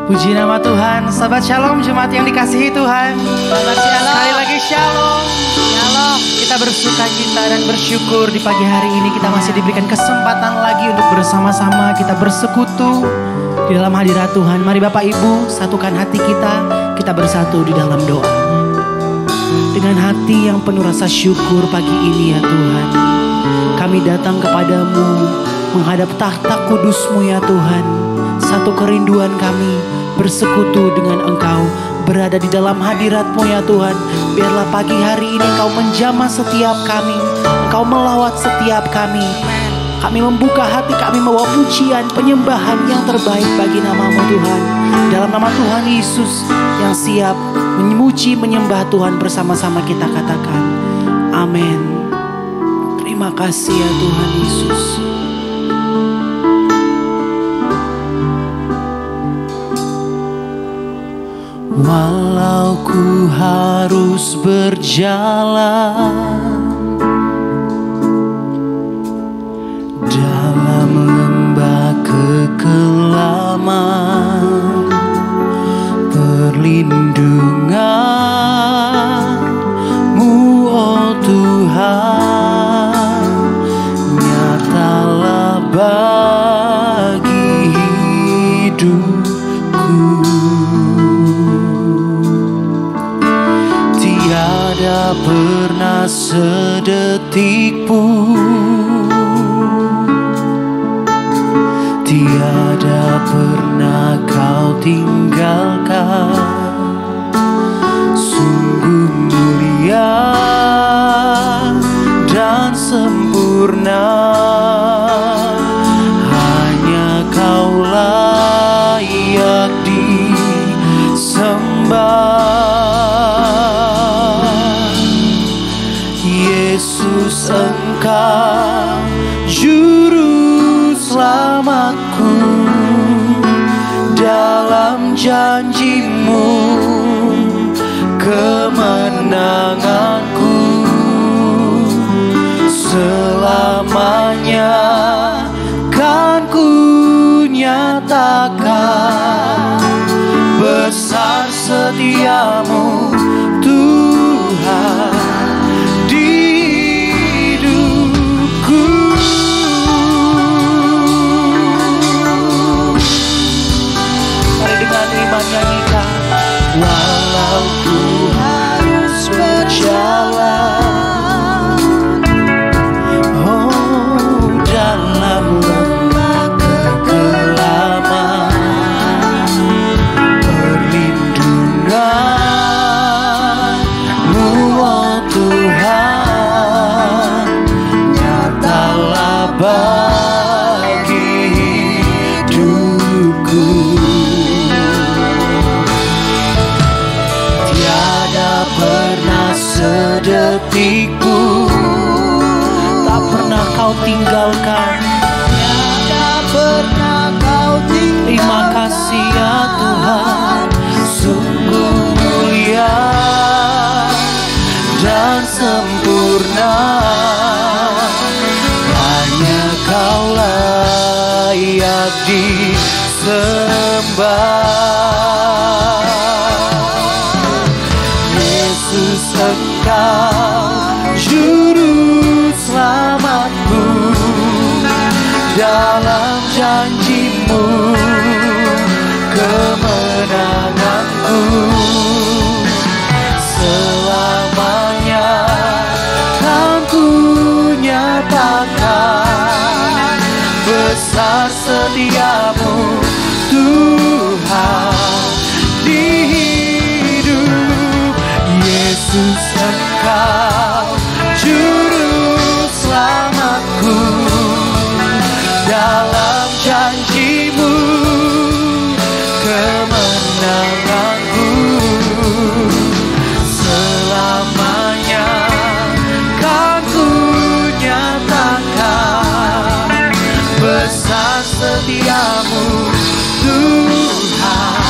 Puji nama Tuhan. Sahabat Shalom, jemaat yang dikasihi Tuhan. Selamat Shalom. Sekali lagi Shalom. Shalom. Kita bersuka cita dan bersyukur di pagi hari ini kita masih diberikan kesempatan lagi untuk bersama-sama kita bersekutu di dalam hadirat Tuhan. Mari Bapak Ibu satukan hati kita bersatu di dalam doa. Dengan hati yang penuh rasa syukur pagi ini ya Tuhan, kami datang kepadamu menghadap tahta kudus-Mu ya Tuhan. Satu kerinduan kami bersekutu dengan Engkau, berada di dalam hadirat-Mu ya Tuhan. Biarlah pagi hari ini Engkau menjamah setiap kami, Engkau melawat setiap kami. Kami membuka hati, kami membawa pujian, penyembahan yang terbaik bagi nama-Mu Tuhan. Dalam nama Tuhan Yesus yang siap memuji, menyembah Tuhan bersama-sama kita katakan amin. Terima kasih ya Tuhan Yesus. Walau ku harus berjalan dalam lembah kekelaman, perlindungan-Mu oh Tuhan nyatalah bagi hidupku. Tiada pernah sedetik pun, tiada pernah Kau tinggalkan. Sungguh mulia dan sempurna, hanya Kau layak disembah. Yesus, Engkau juru selamatku, dalam janji-Mu kemenanganku. Selamanya kan ku nyatakan besar setia-Mu Tuhan. Nyanyikan, walau ku harus berjalan oh dalam lembah kekelaman, perlindungan-Mu oh Tuhan nyatalah bagi hidupku. Pernah sedetik pun tak pernah Kau tinggalkan, Tiada pernah Kau disembah. Yesus, Engkau juru selamatku, dalam janji-Mu kemenanganku. Selamanya kan ku nyatakan besar setiamu Tuhan di hidup. Yesus, Engkau juru selamatku, dalam janji-Mu kemenanganku. Selamanya kan ku nyatakan besar setiamu Tuhan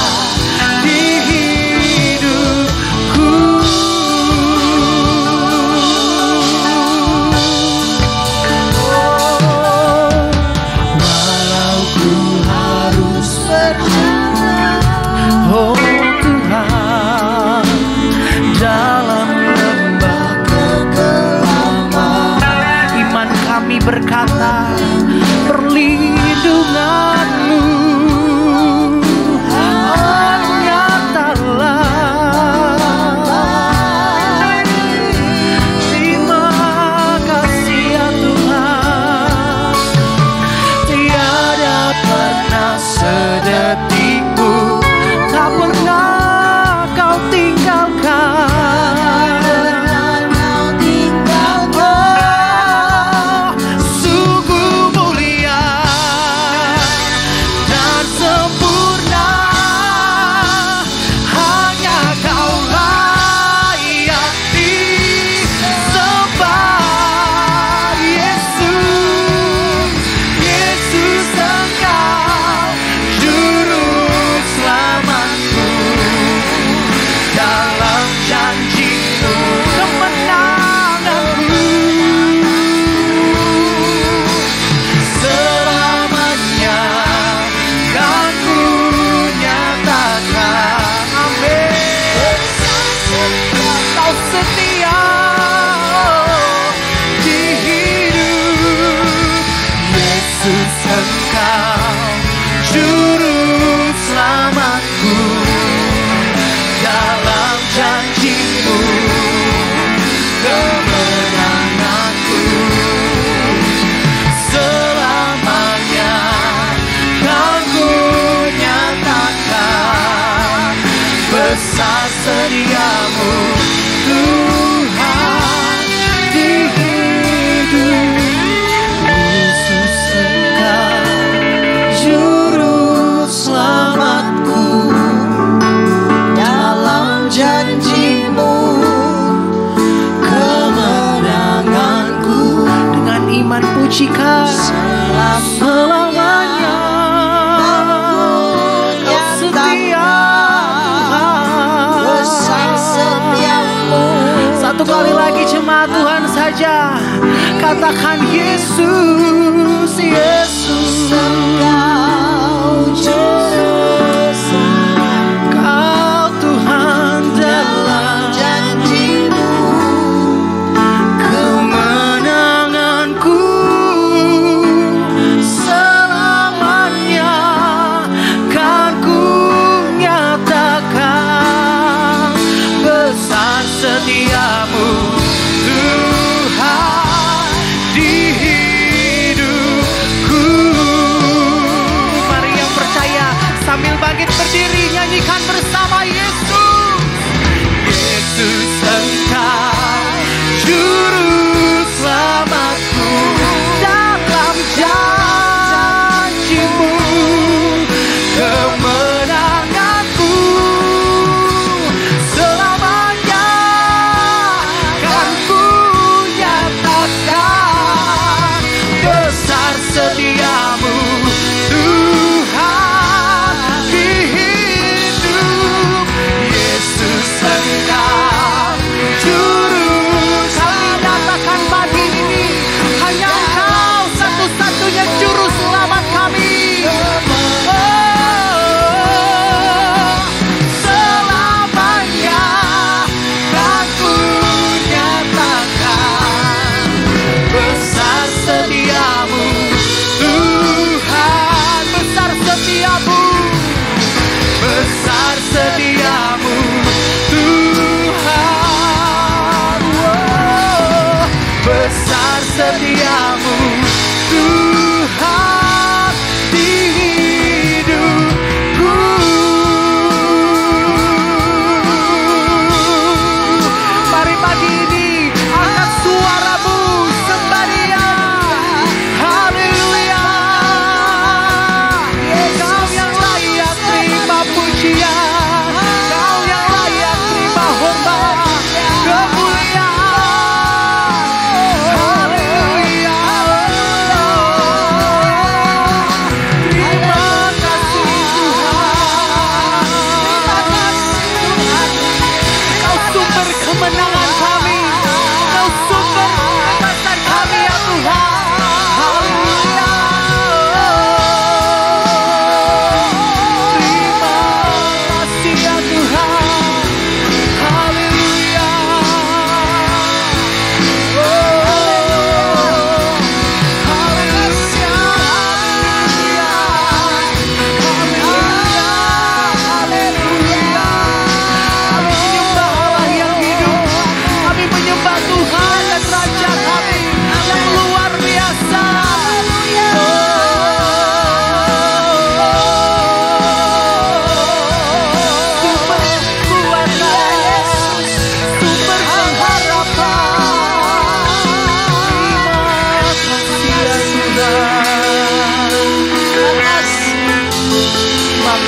di hidupku. Walau ku harus berjalan, oh Tuhan, dalam lembah kegelapan, iman kami berkata perlindungan-Mu nyatalah. Terima kasih ya Tuhan, tiada pernah sedetik pun tak pernah Kau tinggalkan. Sungguh mulia dan sempurna, hanya Kau layak disembah. Yesus, Yesus, Engkau juru selamatku, dalam janji-Mu kemenanganku. Selamanya kan ku nyatakan, amin, Kau setia di hidup. Yesus, Engkau juru selamatku, dalam janji-Mu kemenanganku. Selamanya kan ku nyatakan besar setiamu Tuhan di hidup. Yesus, Engkau juru selamatku, dalam janji-Mu kemenanganku. Dengan iman pujikan selamanya Kau setia Tuhan. Satu kali lagi jemaat Tuhan saja katakan Yesus, Yesus, Engkau juru selamatku, Kau Tuhan dalam janji-Mu kemenanganku. Selamanya kan ku nyatakan besar setiamu Tuhan di hidupku.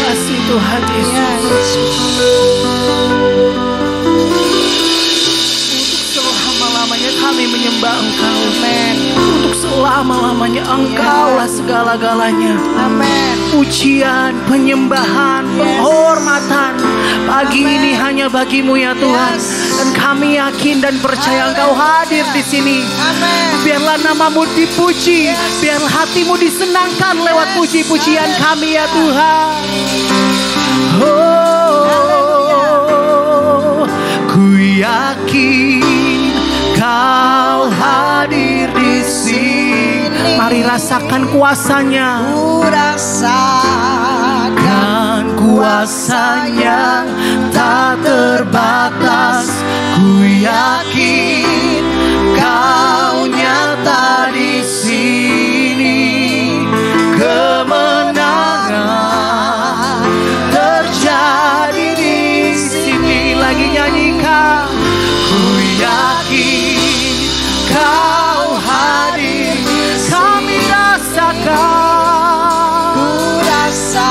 kasih Tuhan Yesus. Untuk selama-lamanya kami menyembah Engkau. Amin. Untuk selama-lamanya Engkaulah segala-galanya. Amin. Pujian, penyembahan, penghormatan pagi ini hanya bagimu ya Tuhan. Dan kami yakin dan percaya Engkau hadir di sini. Amin. Biarlah namamu dipuji, biarlah hatimu disenangkan lewat puji-pujian kami ya Tuhan. Oh, ku yakin Kau hadir di sini. Mari rasakan kuasanya. Ku rasakan Kuasanya tak terbatas. Ku yakin Kau nyata di sini. Kemenangan terjadi di sini. Lagi nyanyikan. Ku yakin Kau hadir. Kami rasakan. Ku rasakan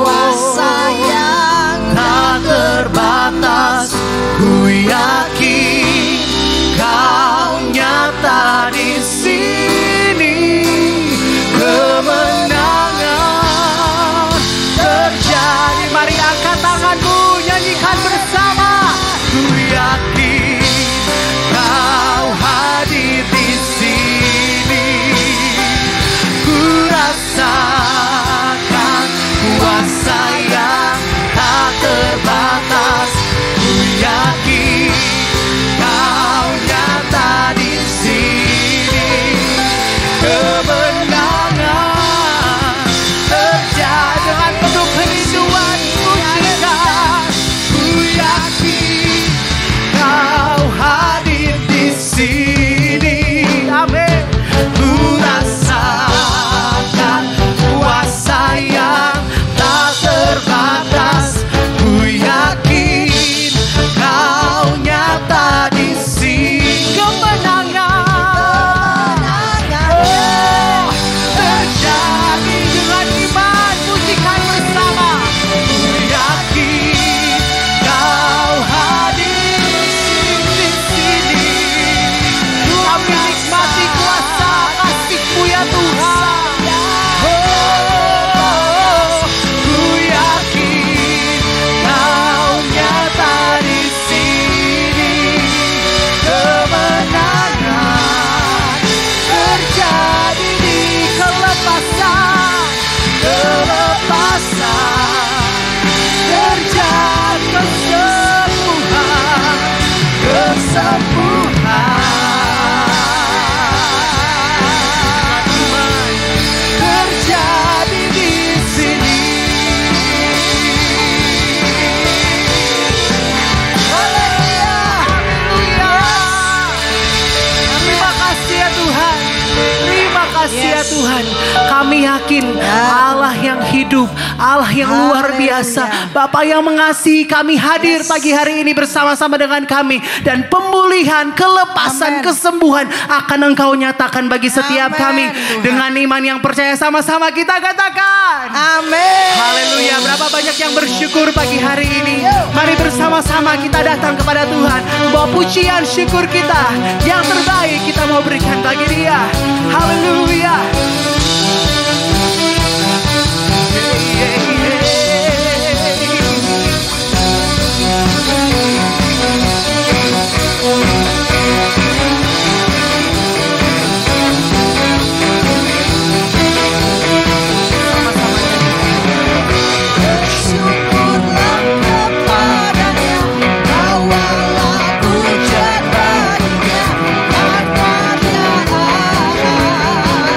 kuasa yang tak terbatas. Ku yakin Kau nyata di sini. Kemenangan terjadi. Mari angkat tanganmu, nyanyikan bersama. Ku yakin Kau hadir di sini. Ku rasakan kuasa yang tak terbatas. Ku yakin Kau nyata di sini. Kemenangan terjadi. Dengan penuh kerinduan pujikan. Ku yakin Kau hadir di sini. Amin. Ku rasakan kuasa yang tak terbatas. Ku yakin Kau nyata di sini. Kemenangan terjadi. Dengan iman pujikan bersama. Ku yakin Kau hadir di sini. Kami nikmati kuasa kasih-Mu ya Tuhan. Oh, ku yakin Kau nyata di sini. Kemenangan terjadi di kelepasan. Kelepasan terjadi. Kesembuhan. Kesembuhan terjadi di sini. Haleluya, haleluya. Terima kasih ya Tuhan. Terima kasih ya Tuhan. Kami yakin Allah yang hidup, Allah yang luar biasa, Bapa yang mengasihi kami hadir pagi hari ini bersama-sama dengan kami. Dan pemulihan, kelepasan, kesembuhan akan Engkau nyatakan bagi setiap kami. Dengan iman yang percaya sama-sama kita katakan. Amin. Haleluya. Berapa banyak yang bersyukur pagi hari ini. Mari bersama-sama kita datang kepada Tuhan. Bawa pujian syukur kita. Yang terbaik kita mau berikan bagi Dia. Haleluya. Bersyukurlah kepadanya, bawalah pujian baginya, karena Dia Allah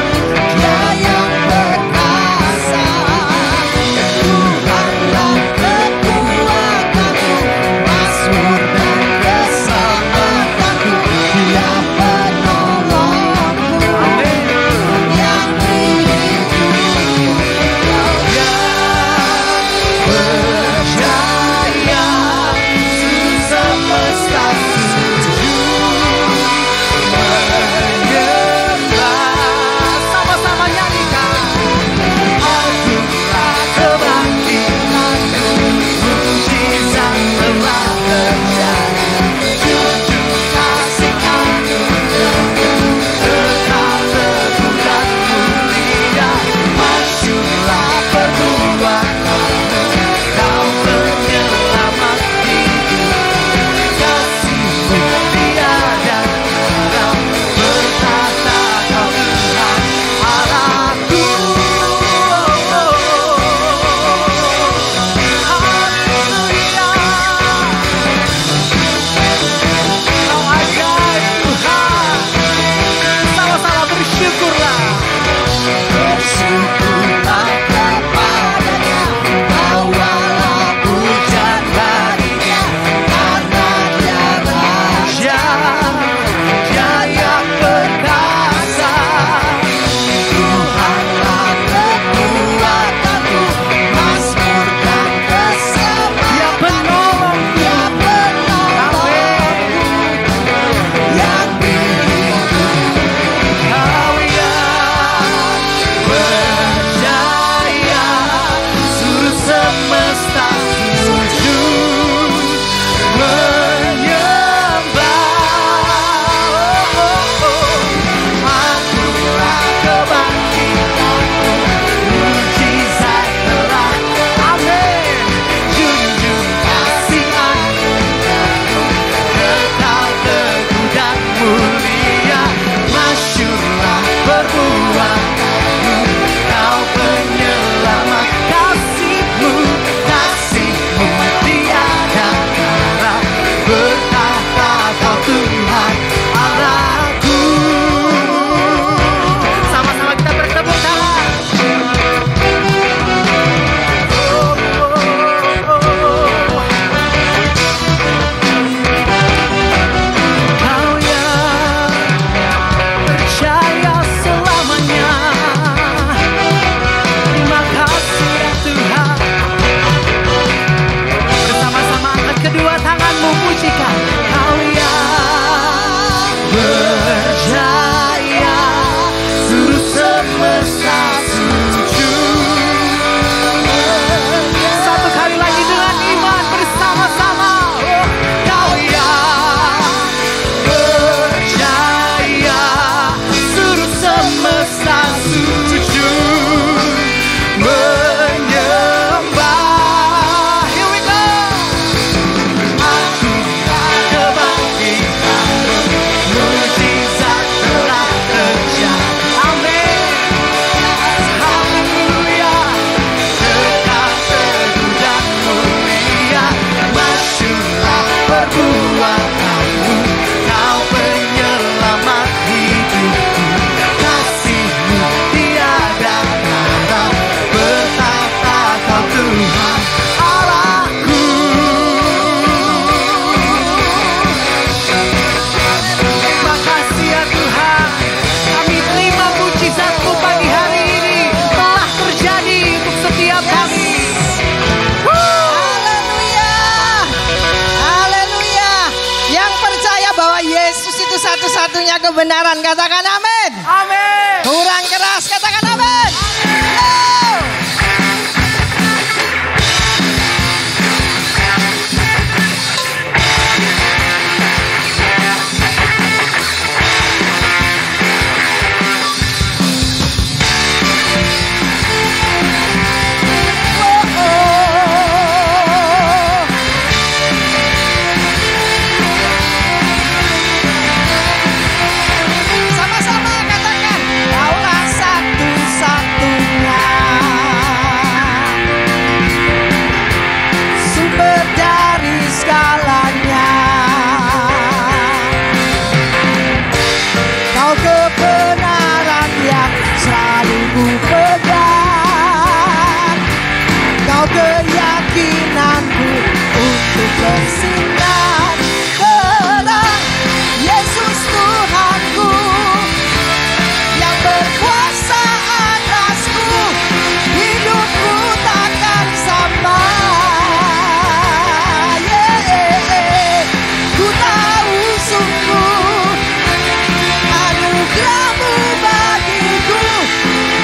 satu-satunya kebenaran, katakan amin. Amin. Kurang keras, katakan amin. Amin. Sama-sama katakan, Kaulah satu-satunya sumber dari segalanya. Kau kebenaran yang selalu ku pegang. Kau keyakinanku untuk bersinar terang. Yesus Tuhanku yang berkuasa atasku, hidupku takkan sama. Ku tahu sungguh anugerah-Mu bagiku,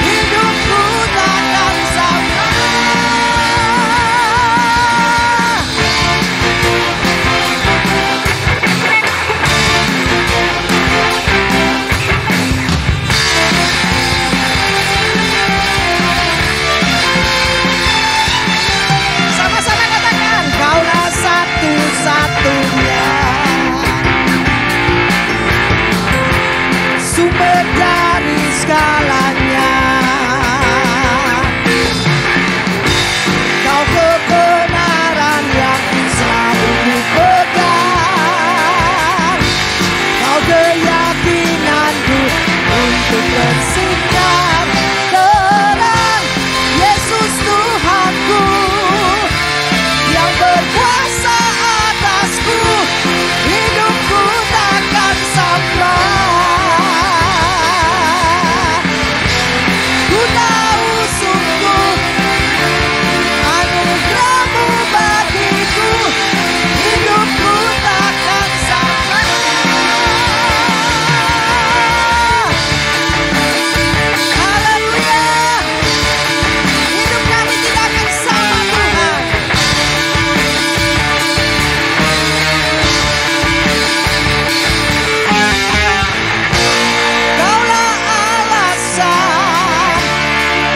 hidupku takkan sama. Sama-sama katakan, Kaulah satu-satunya sumber dari segalanya. Kau kebenaran yang selalu ku pegang. Kau keyakinanku untuk bersinar terang. Yesus Tuhanku yang berkuasa atasku, hidupku takkan sama. Ku tahu sungguh anugerah-Mu bagiku, hidupku takkan sama. Haleluya. Hidup kami tidak akan sama, Tuhan. Kaulah alasan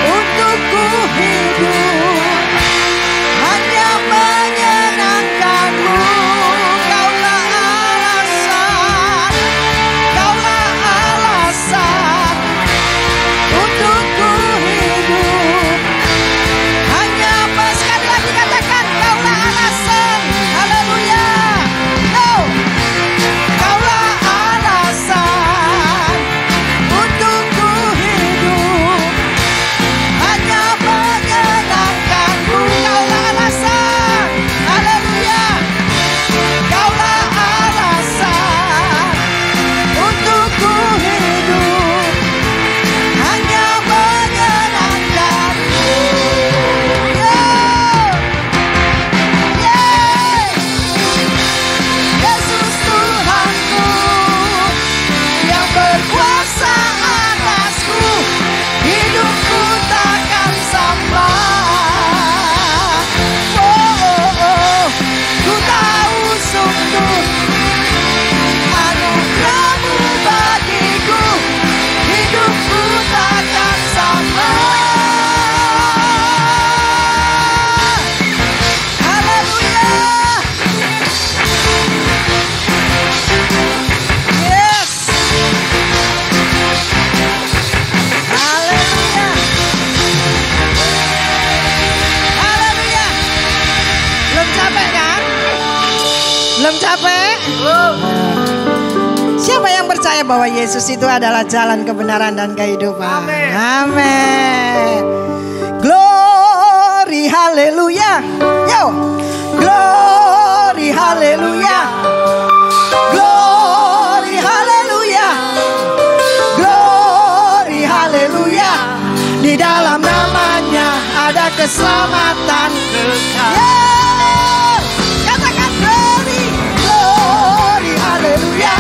untukku hidup, hanya menyenangkan-Mu. Kaulah alasan untukku hidup, hanya sekali lagi katakan, Kaulah alasan. Haleluya. Kaulah alasan untukku hidup, hanya menyenangkan-Mu. Kaulah alasan. Haleluya. Kaulah alasan untukku hidup, hanya menyenangkan-Mu. Yesus Tuhanku yang berkuasa atasku, hidupku takkan sama. Ku tahu sungguh anugerah-Mu bagiku, hidupku takkan sama. Haleluya. Yes. Haleluya. Haleluya. Belum capek kan? Belum capek? Siapa yang percaya bahwa Yesus itu adalah jalan kebenaran dan kehidupan? Amin. Amin. Glory haleluya. Yo. Glory haleluya. Glory haleluya. Glory haleluya. Di dalam namanya ada keselamatan kekal. Yeah. Katakan glory, glory haleluya.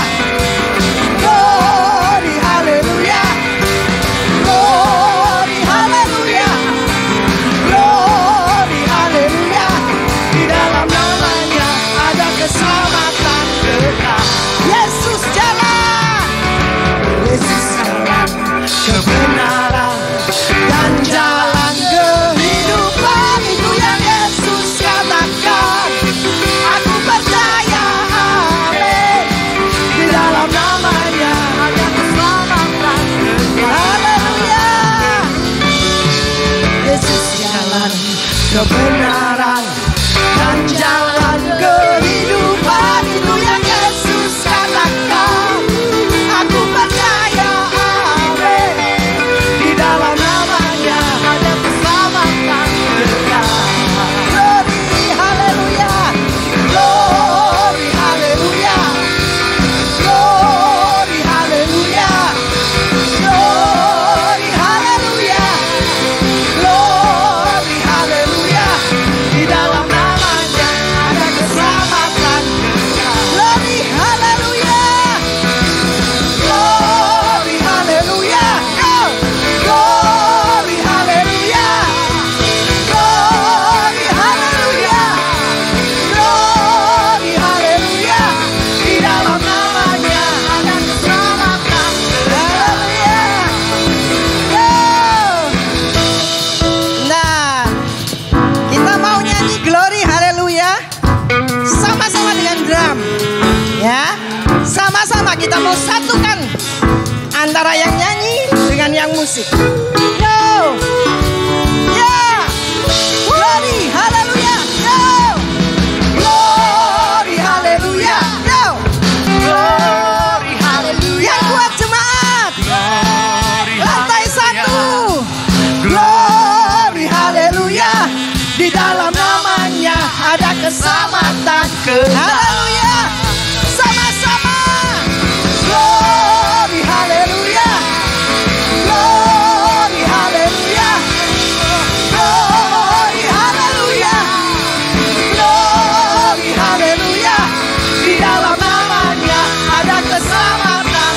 kebenaran dan jalan kehidupan. Itu yang Yesus katakan. Aku percaya, amin. Di dalam namanya ada keselamatan kekal. Glory, haleluya. Glory, haleluya. Glory, haleluya. Glory, haleluya. Glory, haleluya. Di dalam namanya ada keselamatan kekal. Glory, haleluya. Glory, haleluya. Glory, haleluya. Glory, haleluya. Glory, haleluya. Di dalam namanya ada keselamatan. Haleluya. Nah, kita mau nyanyi glory haleluya sama-sama dengan drum. Ya, sama-sama kita mau satukan antara yang nyanyi dengan yang musik. Yo, ya, glory haleluya. Yo, glory haleluya. Yo, glory haleluya. Yang kuat jemaat. Lantai satu. Glory haleluya. Di dalam namanya ada keselamatan. Haleluya. Sama-sama. Glory haleluya. Glory haleluya. Glory haleluya. Glory haleluya. Di dalam namanya ada keselamatan.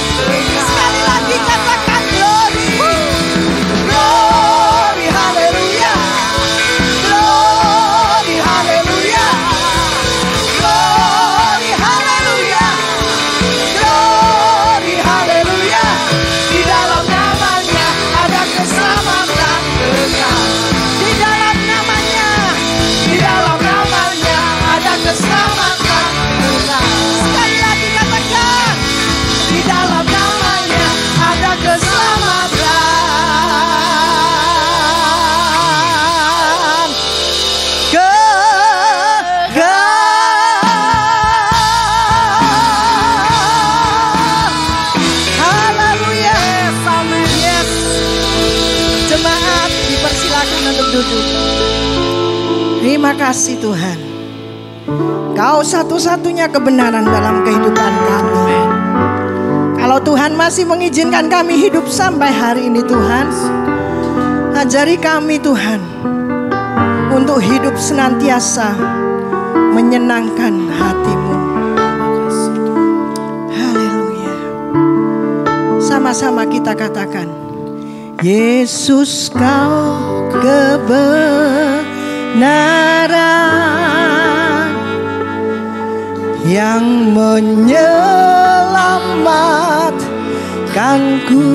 Sekali lagi katakan glory. Glory haleluya. Glory haleluya. Glory haleluya. Glory haleluya. Di dalam namanya ada keselamatan kekal. Di dalam namanya ada keselamatan kekal. Sekali lagi katakan, di dalam namanya ada keselamatan kekal. Haleluya. Yes. Jemaat dipersilakan untuk duduk. Terima kasih Tuhan. Kau satu-satunya kebenaran dalam kehidupan kami. Kalau Tuhan masih mengizinkan kami hidup sampai hari ini Tuhan, ajari kami Tuhan untuk hidup senantiasa menyenangkan hati-Mu. Haleluya. Sama-sama kita katakan, Yesus kau kebenaran yang menyelamatkanku.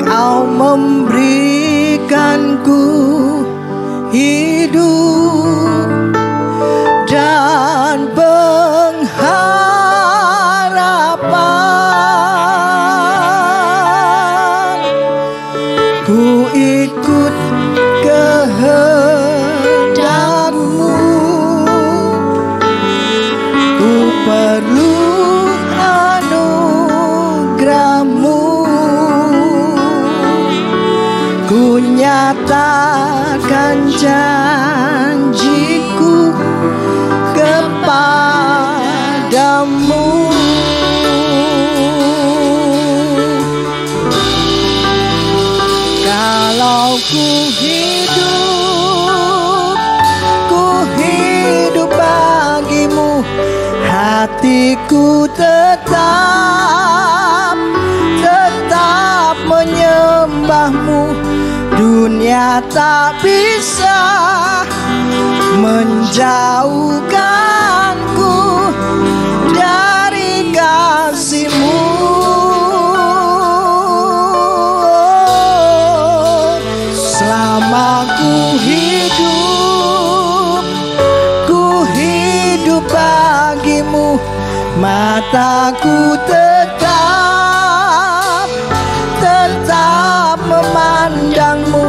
Kau memberikanku hidup dan pengharapan. Ku ikut kehendak-Mu. Ku perlu anugerah-Mu. Ku nyatakan janjiku kepadamu. Kalau ku hidup bagimu, hatiku tetap menyembah-Mu. Dunia tak bisa menjauhkanku dari kasih-Mu. Selama ku hidup bagimu, mataku tetap memandang-Mu.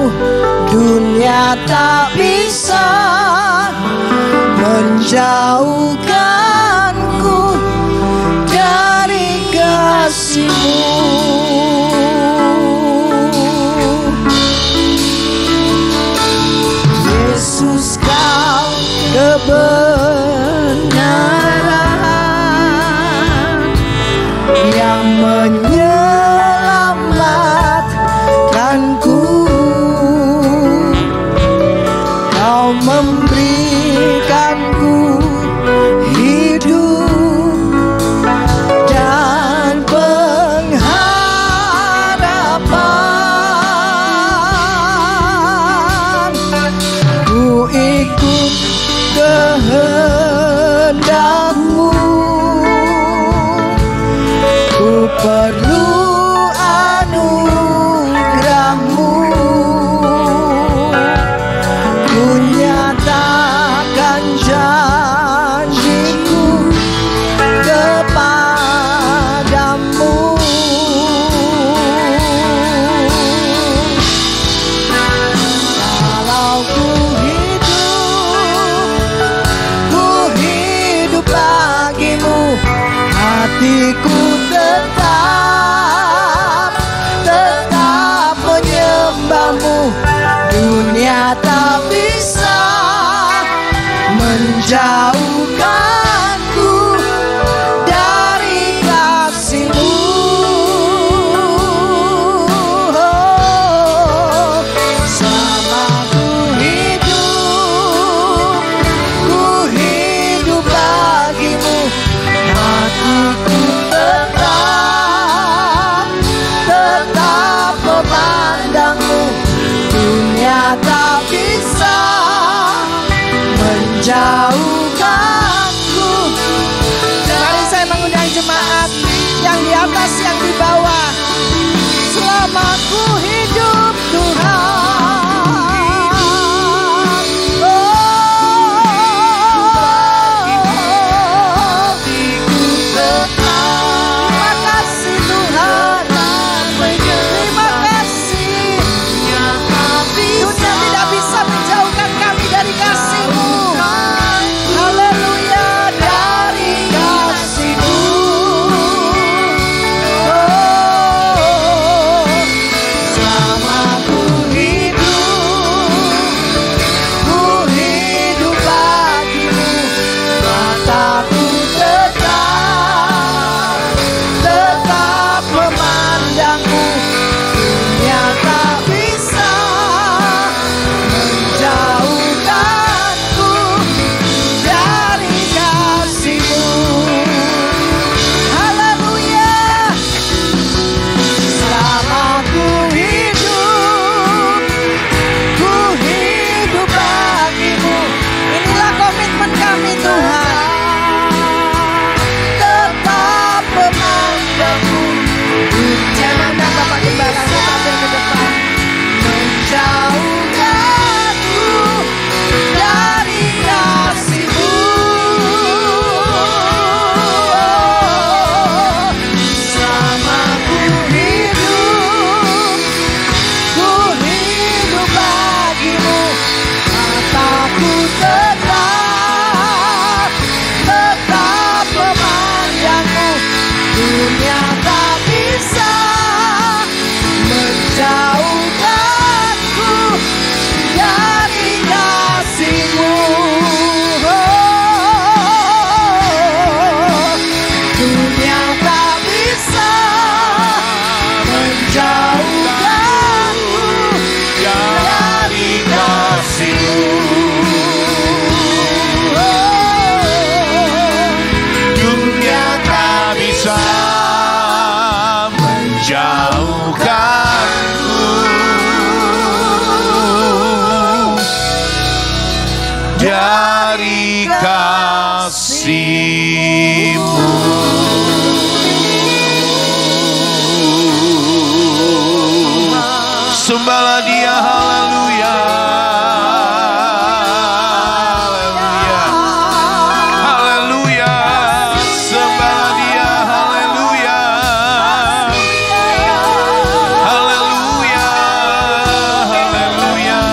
dunia tak bisa menjauhkanku dari kasih-Mu. Yesus, Kau kebenaran yang menyelamatkanku. Kau memberikanku hidup dan pengharapan. Ku ikut kehendak-Mu, ku perlu anugerah-Mu. Ku nyatakan janji-Ku kepadamu. Kalau ku hidup bagimu, hatiku tetap menyembah-Mu. Dunia tak bisa menjauhkanku dari kasih-Mu. Selama ku hidup bagimu, hatiku tetap memandang-Mu. Dunia tak bisa menjauhkanku. Mari saya mengundang jemaat yang di atas, yang di bawah. Selama ku hidup, Tuhan, terima kasih Tuhan. Terima kasih. Dunia tidak bisa menjauhkan kami dari kasih-Mu. Haleluya, dari kasih-Mu. Selama ku hidup bagimu, mataku tetap memandang-Mu. Dunia tak bisa menjauhkanku dari kasih-Mu. Haleluya. Selama ku hidup bagimu. Inilah komitmen kami, Tuhan. Tetap memandang-Mu. Saya mengundang Bapak Gembala untuk tampil ke depan. Menjauhkanku dari kasih-Mu. Selama ku hidup bagimu, mataku tetap memandang-Mu. Dunia tak bisa menjauhkanku dari kasih-Mu. Dunia tak bisa menjauhkanku dari kasih-Mu. Dunia tak bisa menjauhkanku dari kasih-Mu. Sembahlah Dia, haleluya. Haleluya. Sembahlah Dia, haleluya. Haleluya. Haleluya.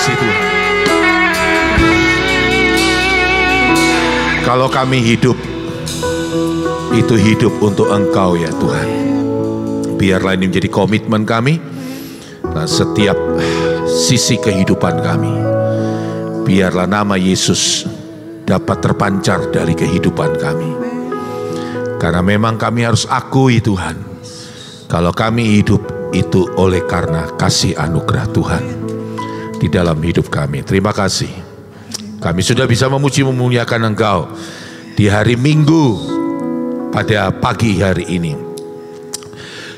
kasih Tuhan. Kalau kami hidup, itu hidup untuk Engkau ya Tuhan. Biarlah ini menjadi komitmen kami, setiap sisi kehidupan kami. Biarlah nama Yesus dapat terpancar dari kehidupan kami. Karena memang kami harus akui Tuhan, kalau kami hidup itu oleh karena kasih anugerah Tuhan di dalam hidup kami. Terima kasih. Kami sudah bisa memuji memuliakan Engkau di hari Minggu pada pagi hari ini.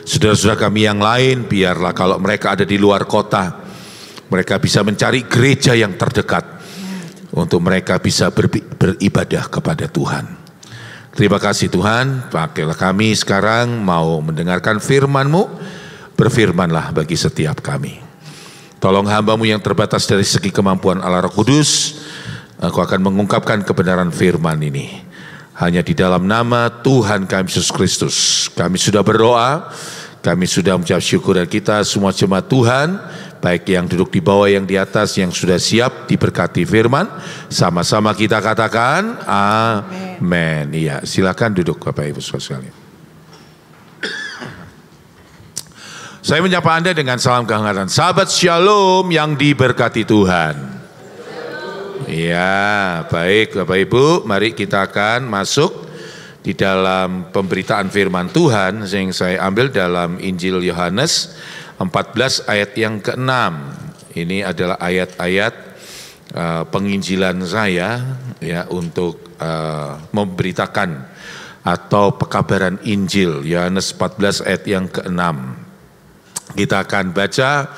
Saudara-saudara kami yang lain, biarlah kalau mereka ada di luar kota, mereka bisa mencari gereja yang terdekat untuk mereka bisa beribadah kepada Tuhan. Terima kasih Tuhan, pakailah kami sekarang mau mendengarkan firman-Mu, berfirmanlah bagi setiap kami. Tolong hamba-Mu yang terbatas dari segi kemampuan Allah Roh Kudus, Engkau akan mengungkapkan kebenaran firman ini. Hanya di dalam nama Tuhan kami Yesus Kristus, kami sudah berdoa, kami sudah mengucap syukur, dan kita semua jemaat Tuhan, baik yang duduk di bawah yang di atas, yang sudah siap diberkati firman, sama-sama kita katakan amin. Iya, silakan duduk Bapak Ibu sekalian. Saya menyapa Anda dengan salam kehangatan. Sahabat Shalom yang diberkati Tuhan. Iya, baik Bapak Ibu, mari kita akan masuk di dalam pemberitaan firman Tuhan yang saya ambil dalam Injil Yohanes 14 ayat yang ke-6. Ini adalah ayat-ayat penginjilan saya ya untuk memberitakan atau pekabaran Injil. Yohanes 14 ayat yang ke-6. Kita akan baca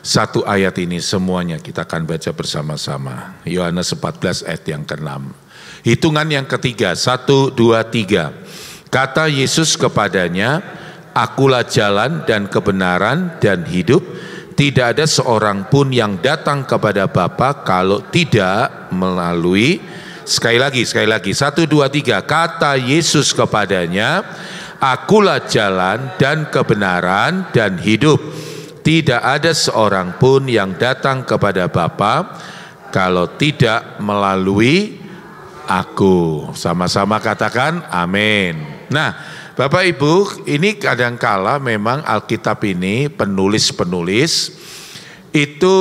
satu ayat ini semuanya, kita akan baca bersama-sama. Yohanes 14 ayat yang ke-6. Hitungan yang ketiga, 1, 2, 3. Kata Yesus kepadanya, Akulah jalan dan kebenaran dan hidup. Tidak ada seorang pun yang datang kepada Bapa kalau tidak melalui. Sekali lagi, 1, 2, 3. Kata Yesus kepadanya, Akulah jalan dan kebenaran dan hidup. Tidak ada seorang pun yang datang kepada Bapa kalau tidak melalui Aku. Sama-sama katakan amin. Nah, Bapak Ibu, ini kadangkala memang Alkitab ini penulis-penulis itu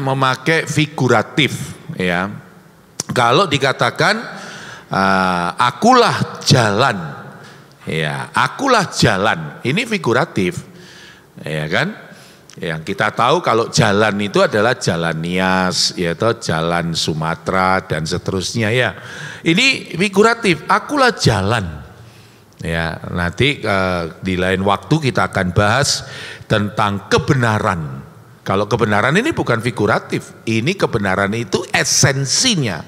memakai figuratif ya. Kalau dikatakan akulah jalan, ya, akulah jalan, ini figuratif, ya kan? Yang kita tahu kalau jalan itu adalah jalan Nias, yaitu jalan Sumatera dan seterusnya ya. Ini figuratif, akulah jalan. Ya, nanti di lain waktu kita akan bahas tentang kebenaran. Kalau kebenaran ini bukan figuratif, ini kebenaran itu esensinya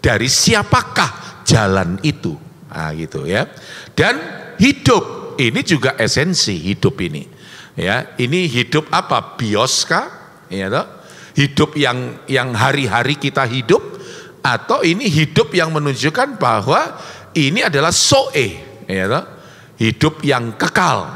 dari siapakah jalan itu, nah, gitu ya. Dan hidup ini juga esensi hidup ini. Ya, ini hidup apa? Bios kah? Ya, toh? Hidup yang hari-hari kita hidup, atau ini hidup yang menunjukkan bahwa ini adalah soe. Ya, hidup yang kekal,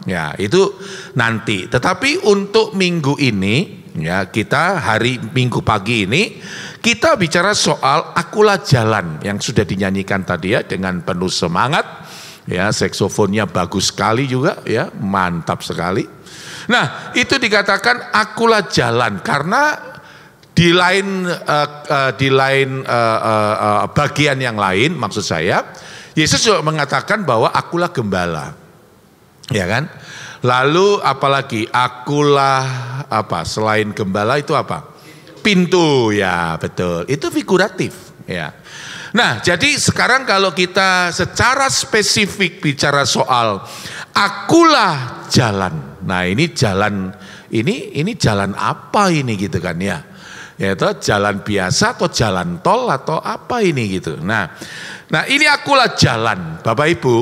ya itu nanti. Tetapi untuk minggu ini, ya kita hari Minggu pagi ini kita bicara soal akulah jalan yang sudah dinyanyikan tadi ya dengan penuh semangat, ya saksofonnya bagus sekali juga, ya mantap sekali. Nah itu dikatakan akulah jalan karena di lain bagian yang lain, maksud saya. Yesus juga mengatakan bahwa akulah gembala, ya kan? Lalu apalagi akulah apa? Selain gembala itu apa? Pintu, ya betul. Itu figuratif, ya. Nah, jadi sekarang kalau kita secara spesifik bicara soal akulah jalan. Nah, ini jalan ini jalan apa ini gitu kan ya? Yaitu jalan biasa atau jalan tol atau apa ini gitu. Nah ini akulah jalan, Bapak Ibu.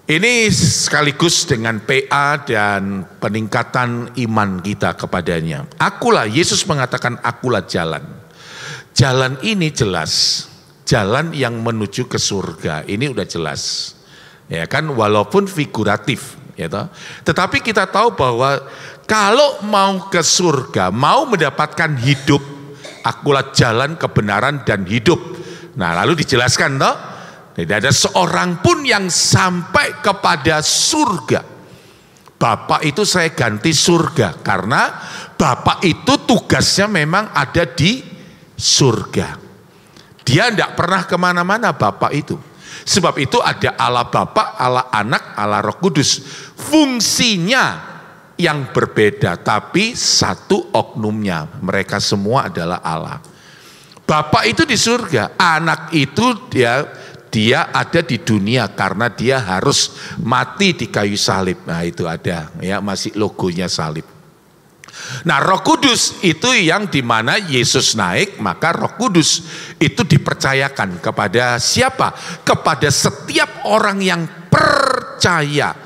Ini sekaligus dengan PA dan peningkatan iman kita kepadanya. Akulah, Yesus mengatakan akulah jalan. Jalan ini jelas, jalan yang menuju ke surga. Ini udah jelas, ya kan? Walaupun figuratif, ya toh. Tetapi kita tahu bahwa kalau mau ke surga, mau mendapatkan hidup, akulah jalan kebenaran dan hidup. Nah, lalu dijelaskan toh, tidak ada seorang pun yang sampai kepada surga. Bapak itu saya ganti surga, karena Bapak itu tugasnya memang ada di surga. Dia tidak pernah kemana-mana Bapak itu. Sebab itu ada Allah Bapa, Allah Anak, Allah Roh Kudus. Fungsinya yang berbeda, tapi satu oknumnya. Mereka semua adalah Allah. Bapak itu di surga, anak itu dia ada di dunia karena dia harus mati di kayu salib. Nah itu ada, ya masih logonya salib. Nah, Roh Kudus itu yang dimana Yesus naik, maka Roh Kudus itu dipercayakan kepada siapa? Kepada setiap orang yang percaya.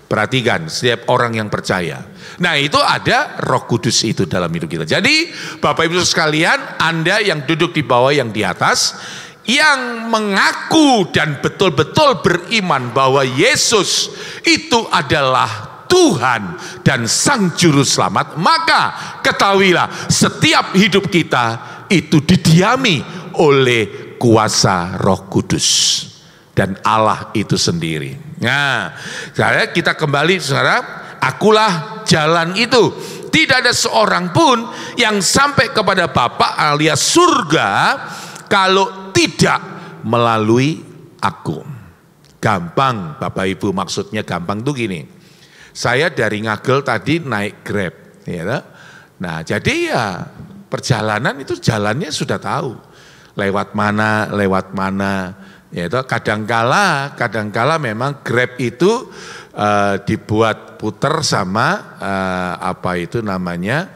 Perhatikan, setiap orang yang percaya. Nah, itu ada Roh Kudus itu dalam hidup kita. Jadi, Bapak Ibu sekalian, Anda yang duduk di bawah, yang di atas, yang mengaku dan betul-betul beriman bahwa Yesus itu adalah Tuhan dan Sang Juru Selamat, maka ketahuilah setiap hidup kita itu didiami oleh kuasa Roh Kudus dan Allah itu sendiri. Nah, kita kembali saudara, akulah jalan itu. Tidak ada seorang pun yang sampai kepada Bapa alias surga kalau tidak melalui aku. Gampang Bapak Ibu, maksudnya gampang tuh gini. Saya dari Ngagel tadi naik Grab, ya. Nah, jadi ya perjalanan itu jalannya sudah tahu, lewat mana, ya. Kadangkala memang Grab itu dibuat puter sama apa itu namanya,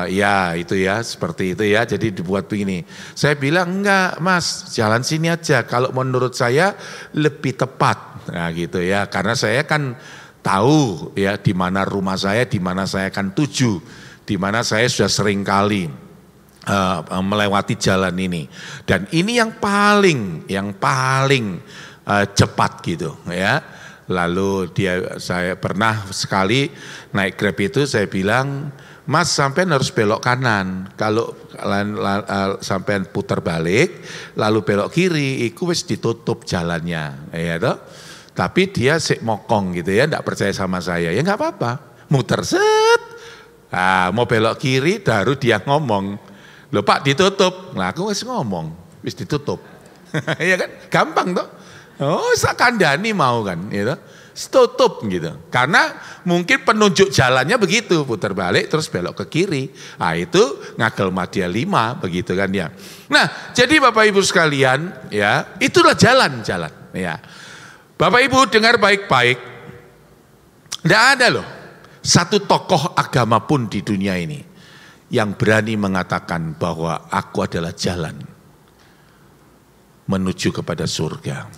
ya itu ya seperti itu ya. Jadi dibuat begini. Saya bilang enggak, Mas, jalan sini aja. Kalau menurut saya lebih tepat, nah gitu ya. Karena saya kan tahu ya di mana rumah saya, di mana saya akan tuju, di mana saya sudah sering kali melewati jalan ini. Dan ini yang paling cepat gitu ya. Lalu saya pernah sekali naik Grab itu, saya bilang, Mas, sampean harus belok kanan. Kalau sampean putar balik lalu belok kiri, itu wis ditutup jalannya, ya toh. Tapi dia sik mokong gitu ya, enggak percaya sama saya. Ya enggak apa-apa, muter set. Nah, mau belok kiri baru dia ngomong, "Loh Pak, ditutup." Nah, aku wis ngomong, wis ditutup. Ya kan? Gampang toh. Oh, sakandani mau kan, gitu. Tutup gitu. Karena mungkin penunjuk jalannya begitu, putar balik terus belok ke kiri. Nah, itu Ngagel Madya 5 begitu kan ya. Nah, jadi Bapak Ibu sekalian, ya, itulah jalan-jalan, ya. Bapak Ibu dengar baik-baik, tidak ada loh satu tokoh agama pun di dunia ini yang berani mengatakan bahwa aku adalah jalan menuju kepada surga.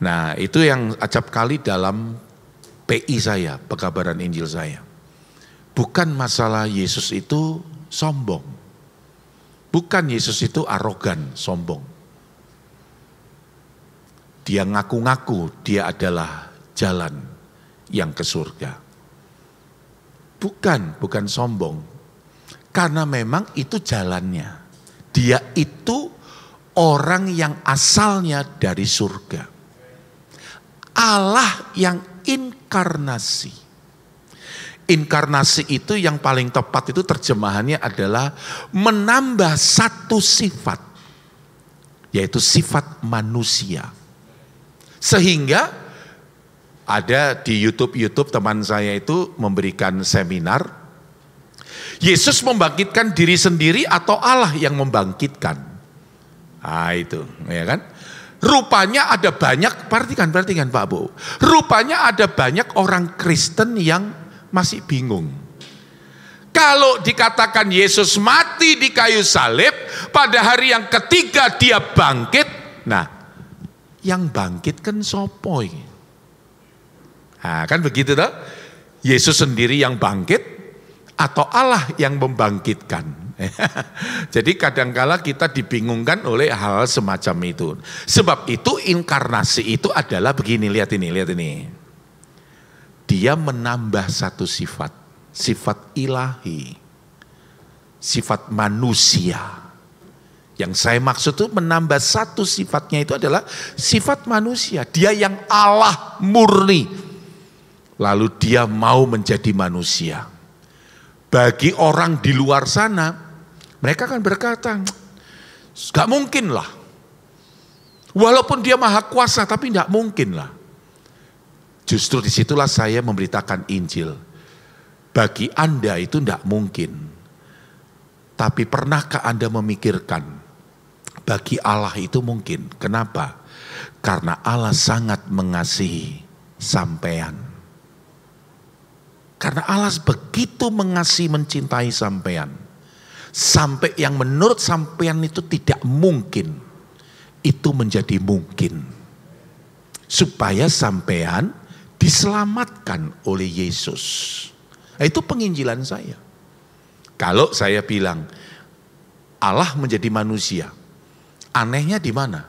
Nah, itu yang acap kali dalam PI saya, pekabaran Injil saya. Bukan masalah Yesus itu sombong. Bukan Yesus itu arogan, sombong. Dia ngaku-ngaku dia adalah jalan yang ke surga. Bukan sombong. Karena memang itu jalannya. Dia itu orang yang asalnya dari surga. Allah yang inkarnasi. Inkarnasi itu yang paling tepat itu terjemahannya adalah menambah satu sifat. Yaitu sifat manusia. Sehingga ada di YouTube teman saya itu memberikan seminar. Yesus membangkitkan diri sendiri atau Allah yang membangkitkan? Ah itu, ya kan? Rupanya ada banyak, perhatikan Pak Bu. Rupanya ada banyak orang Kristen yang masih bingung. Kalau dikatakan Yesus mati di kayu salib, pada hari yang ketiga dia bangkit. Nah, yang bangkit kan sopoi. Nah, kan begitu toh? Yesus sendiri yang bangkit atau Allah yang membangkitkan? Jadi kadangkala kita dibingungkan oleh hal semacam itu. Sebab itu inkarnasi itu adalah begini, lihat ini. dia menambah satu sifat, sifat ilahi, sifat manusia. Yang saya maksud itu menambah satu sifatnya itu adalah sifat manusia. Dia yang Allah murni, lalu dia mau menjadi manusia. Bagi orang di luar sana, mereka akan berkata, gak mungkin lah. Walaupun dia maha kuasa, tapi gak mungkin lah. Justru disitulah saya memberitakan Injil. Bagi Anda itu tidak mungkin. Tapi pernahkah Anda memikirkan, bagi Allah itu mungkin. Kenapa? Karena Allah sangat mengasihi sampean. Karena Allah begitu mengasihi, mencintai sampean. Sampai yang menurut sampean itu tidak mungkin, itu menjadi mungkin. Supaya sampean diselamatkan oleh Yesus. Nah, itu penginjilan saya. Kalau saya bilang Allah menjadi manusia, anehnya di mana?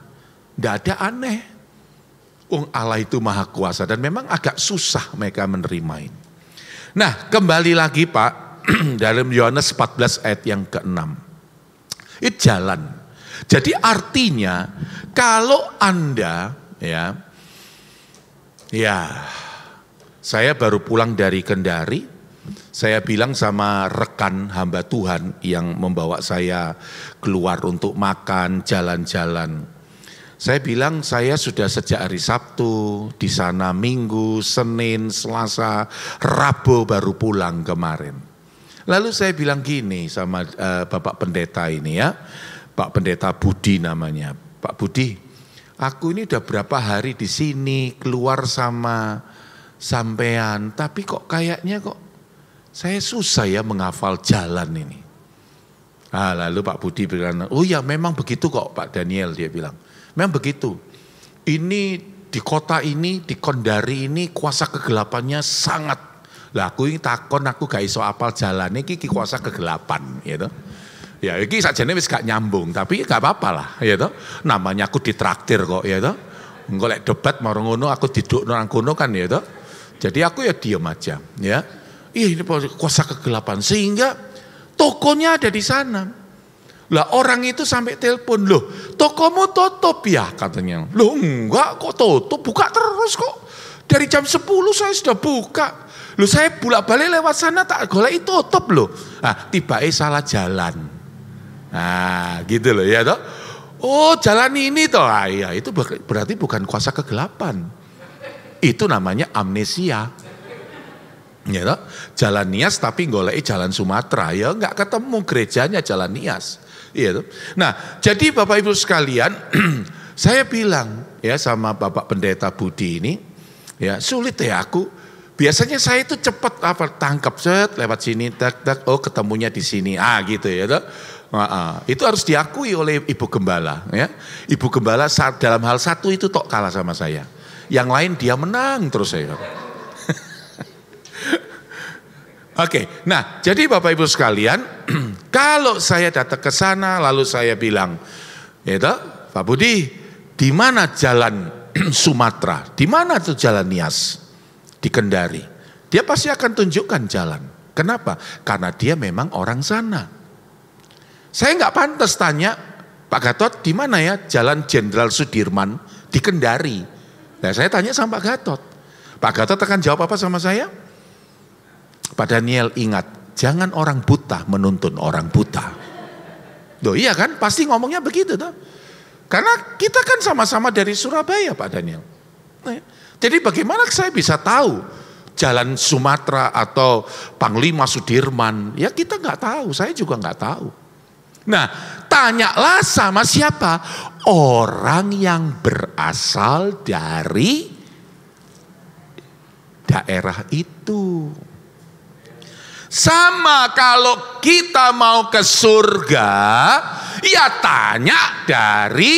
Tidak ada aneh. Allah itu maha kuasa dan memang agak susah mereka menerima ini. Nah, kembali lagi Pak, dalam Yohanes 14 ayat yang ke-6. Itu jalan. Jadi artinya kalau Anda saya baru pulang dari Kendari, saya bilang sama rekan hamba Tuhan yang membawa saya keluar untuk makan, jalan-jalan. Saya bilang saya sudah sejak hari Sabtu, di sana Minggu, Senin, Selasa, Rabu baru pulang kemarin. Lalu saya bilang gini sama Bapak Pendeta ini ya, Pak Pendeta Budi namanya. Pak Budi, aku ini udah berapa hari di sini keluar sama sampean, tapi kok kayaknya kok saya susah ya menghafal jalan ini. Nah, lalu Pak Budi bilang, oh ya memang begitu kok Pak Daniel, dia bilang. Memang begitu. Ini di kota ini, di Kendari ini kuasa kegelapannya sangat. Lah aku ini takon aku gak iso apal jalan iki kuasa kegelapan gitu. Ya iki sakjane wis gak nyambung, tapi gak apa-apa lah ya toh. Namanya aku ditraktir kok ya toh. Engko lek debat marang ngono aku didukno nang kono kan ya toh. Jadi aku ya diam aja ya. Ini kuasa kegelapan sehingga tokonya ada di sana. Lah orang itu sampai telepon, loh tokomu tutup ya katanya. Loh enggak kok tutup, buka terus kok. Dari jam 10 saya sudah buka. Loh saya bolak-balik lewat sana tak golek tutup loh. Nah tiba-tiba salah jalan. Nah gitu loh ya toh. Oh jalan ini toh. Ah, ya, itu berarti bukan kuasa kegelapan. Itu namanya amnesia. Ya toh? Jalan Nias tapi golek jalan Sumatera. Ya enggak ketemu gerejanya Jalan Nias. Iya toh? Nah, jadi Bapak Ibu sekalian, saya bilang ya sama Bapak Pendeta Budi ini, ya sulit ya aku. Biasanya saya itu cepat tangkap lewat sini, tak, oh ketemunya di sini, gitu ya toh. Itu harus diakui oleh Ibu Gembala. Ya. Ibu Gembala dalam hal satu itu tok kalah sama saya. Yang lain dia menang terus saya. Oke, nah jadi Bapak Ibu sekalian, kalau saya datang ke sana lalu saya bilang, ya toh, Pak Budi, di mana jalan Sumatera? Di mana tuh jalan Nias? Di Kendari. Dia pasti akan tunjukkan jalan. Kenapa? Karena dia memang orang sana. Saya nggak pantas tanya, Pak Gatot, di mana ya jalan Jenderal Sudirman di Kendari? Nah, saya tanya sama Pak Gatot. Pak Gatot akan jawab apa sama saya? Pak Daniel ingat, jangan orang buta menuntun orang buta. Loh iya kan, pasti ngomongnya begitu toh. Karena kita kan sama-sama dari Surabaya Pak Daniel. Jadi bagaimana saya bisa tahu jalan Sumatera atau Panglima Sudirman? Ya kita nggak tahu, saya juga nggak tahu. Nah, tanyalah sama siapa? Orang yang berasal dari daerah itu. Sama kalau kita mau ke surga, ya tanya dari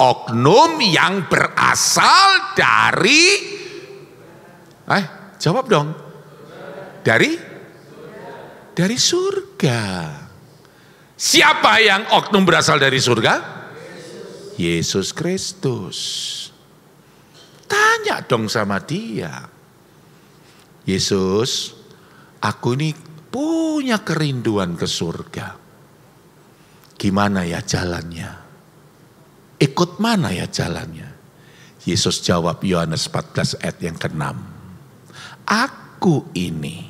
oknum yang berasal dari, jawab dong, dari surga. Siapa yang oknum berasal dari surga? Yesus Kristus. Tanya dong sama dia. Yesus, aku ini punya kerinduan ke surga. Gimana ya jalannya? Ikut mana ya jalannya? Yesus jawab, Yohanes 14 ayat yang ke-6. Aku ini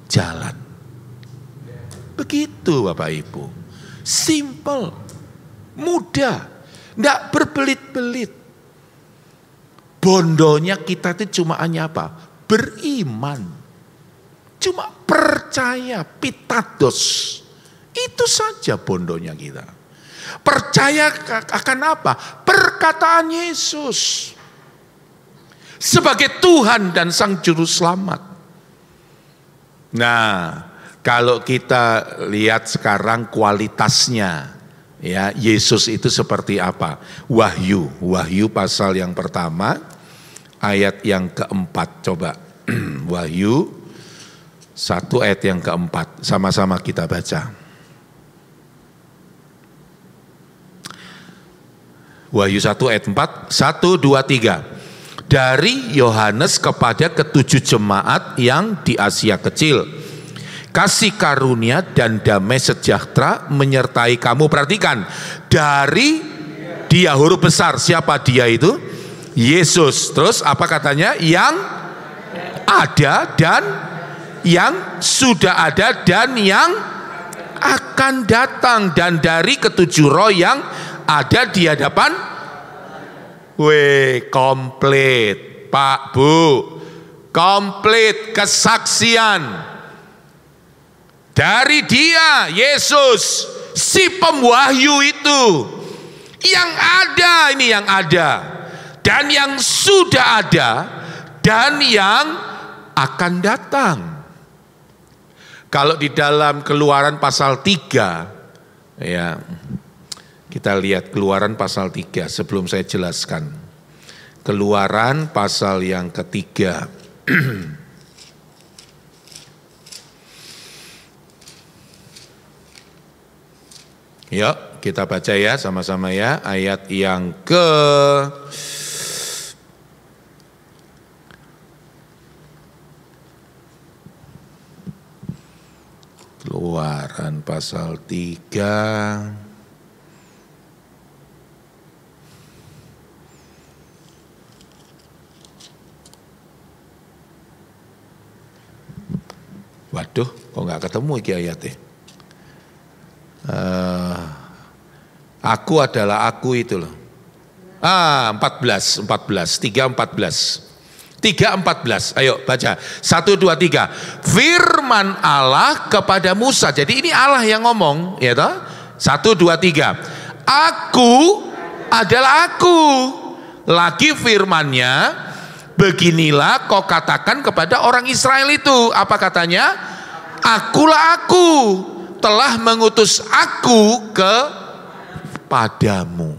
jalan. Begitu Bapak Ibu. Simple, mudah, enggak berbelit-belit. Bondonya kita itu cuma hanya apa? Beriman. Cuma percaya, pitados. Itu saja bondonya kita. Percaya akan apa? Perkataan Yesus. Sebagai Tuhan dan Sang Juru Selamat. Nah, kalau kita lihat sekarang kualitasnya, ya Yesus itu seperti apa? Wahyu pasal yang pertama, ayat yang keempat. Coba Wahyu 1 ayat yang keempat, sama-sama kita baca. Wahyu 1 ayat 4, 1, 2, 3. Dari Yohanes kepada ketujuh jemaat yang di Asia Kecil. Kasih karunia dan damai sejahtera menyertai kamu. Perhatikan, dari Dia huruf besar. Siapa Dia itu? Yesus. Terus apa katanya? Yang ada dan yang sudah ada dan yang akan datang. Dan dari ketujuh roh yang ada di hadapan. Komplit Pak Bu, komplit kesaksian dari Dia, Yesus, si pemwahyu itu. Yang ada, ini yang ada, dan yang sudah ada, dan yang akan datang. Kalau di dalam Keluaran pasal 3, ya, kita lihat Keluaran pasal 3 sebelum saya jelaskan. Keluaran pasal yang ketiga. Yuk kita baca ya sama-sama ya. Ayat yang Keluaran pasal 3. Waduh, kok nggak ketemu iki ayatnya? Aku adalah aku itu loh. 14, 3:14. Ayo baca. 1, 2, 3. Firman Allah kepada Musa. Jadi ini Allah yang ngomong, ya toh? 1, 2, 3. Aku adalah aku. Lagi firmannya, beginilah kau katakan kepada orang Israel itu. Apa katanya? Akulah aku, telah mengutus aku kepadamu.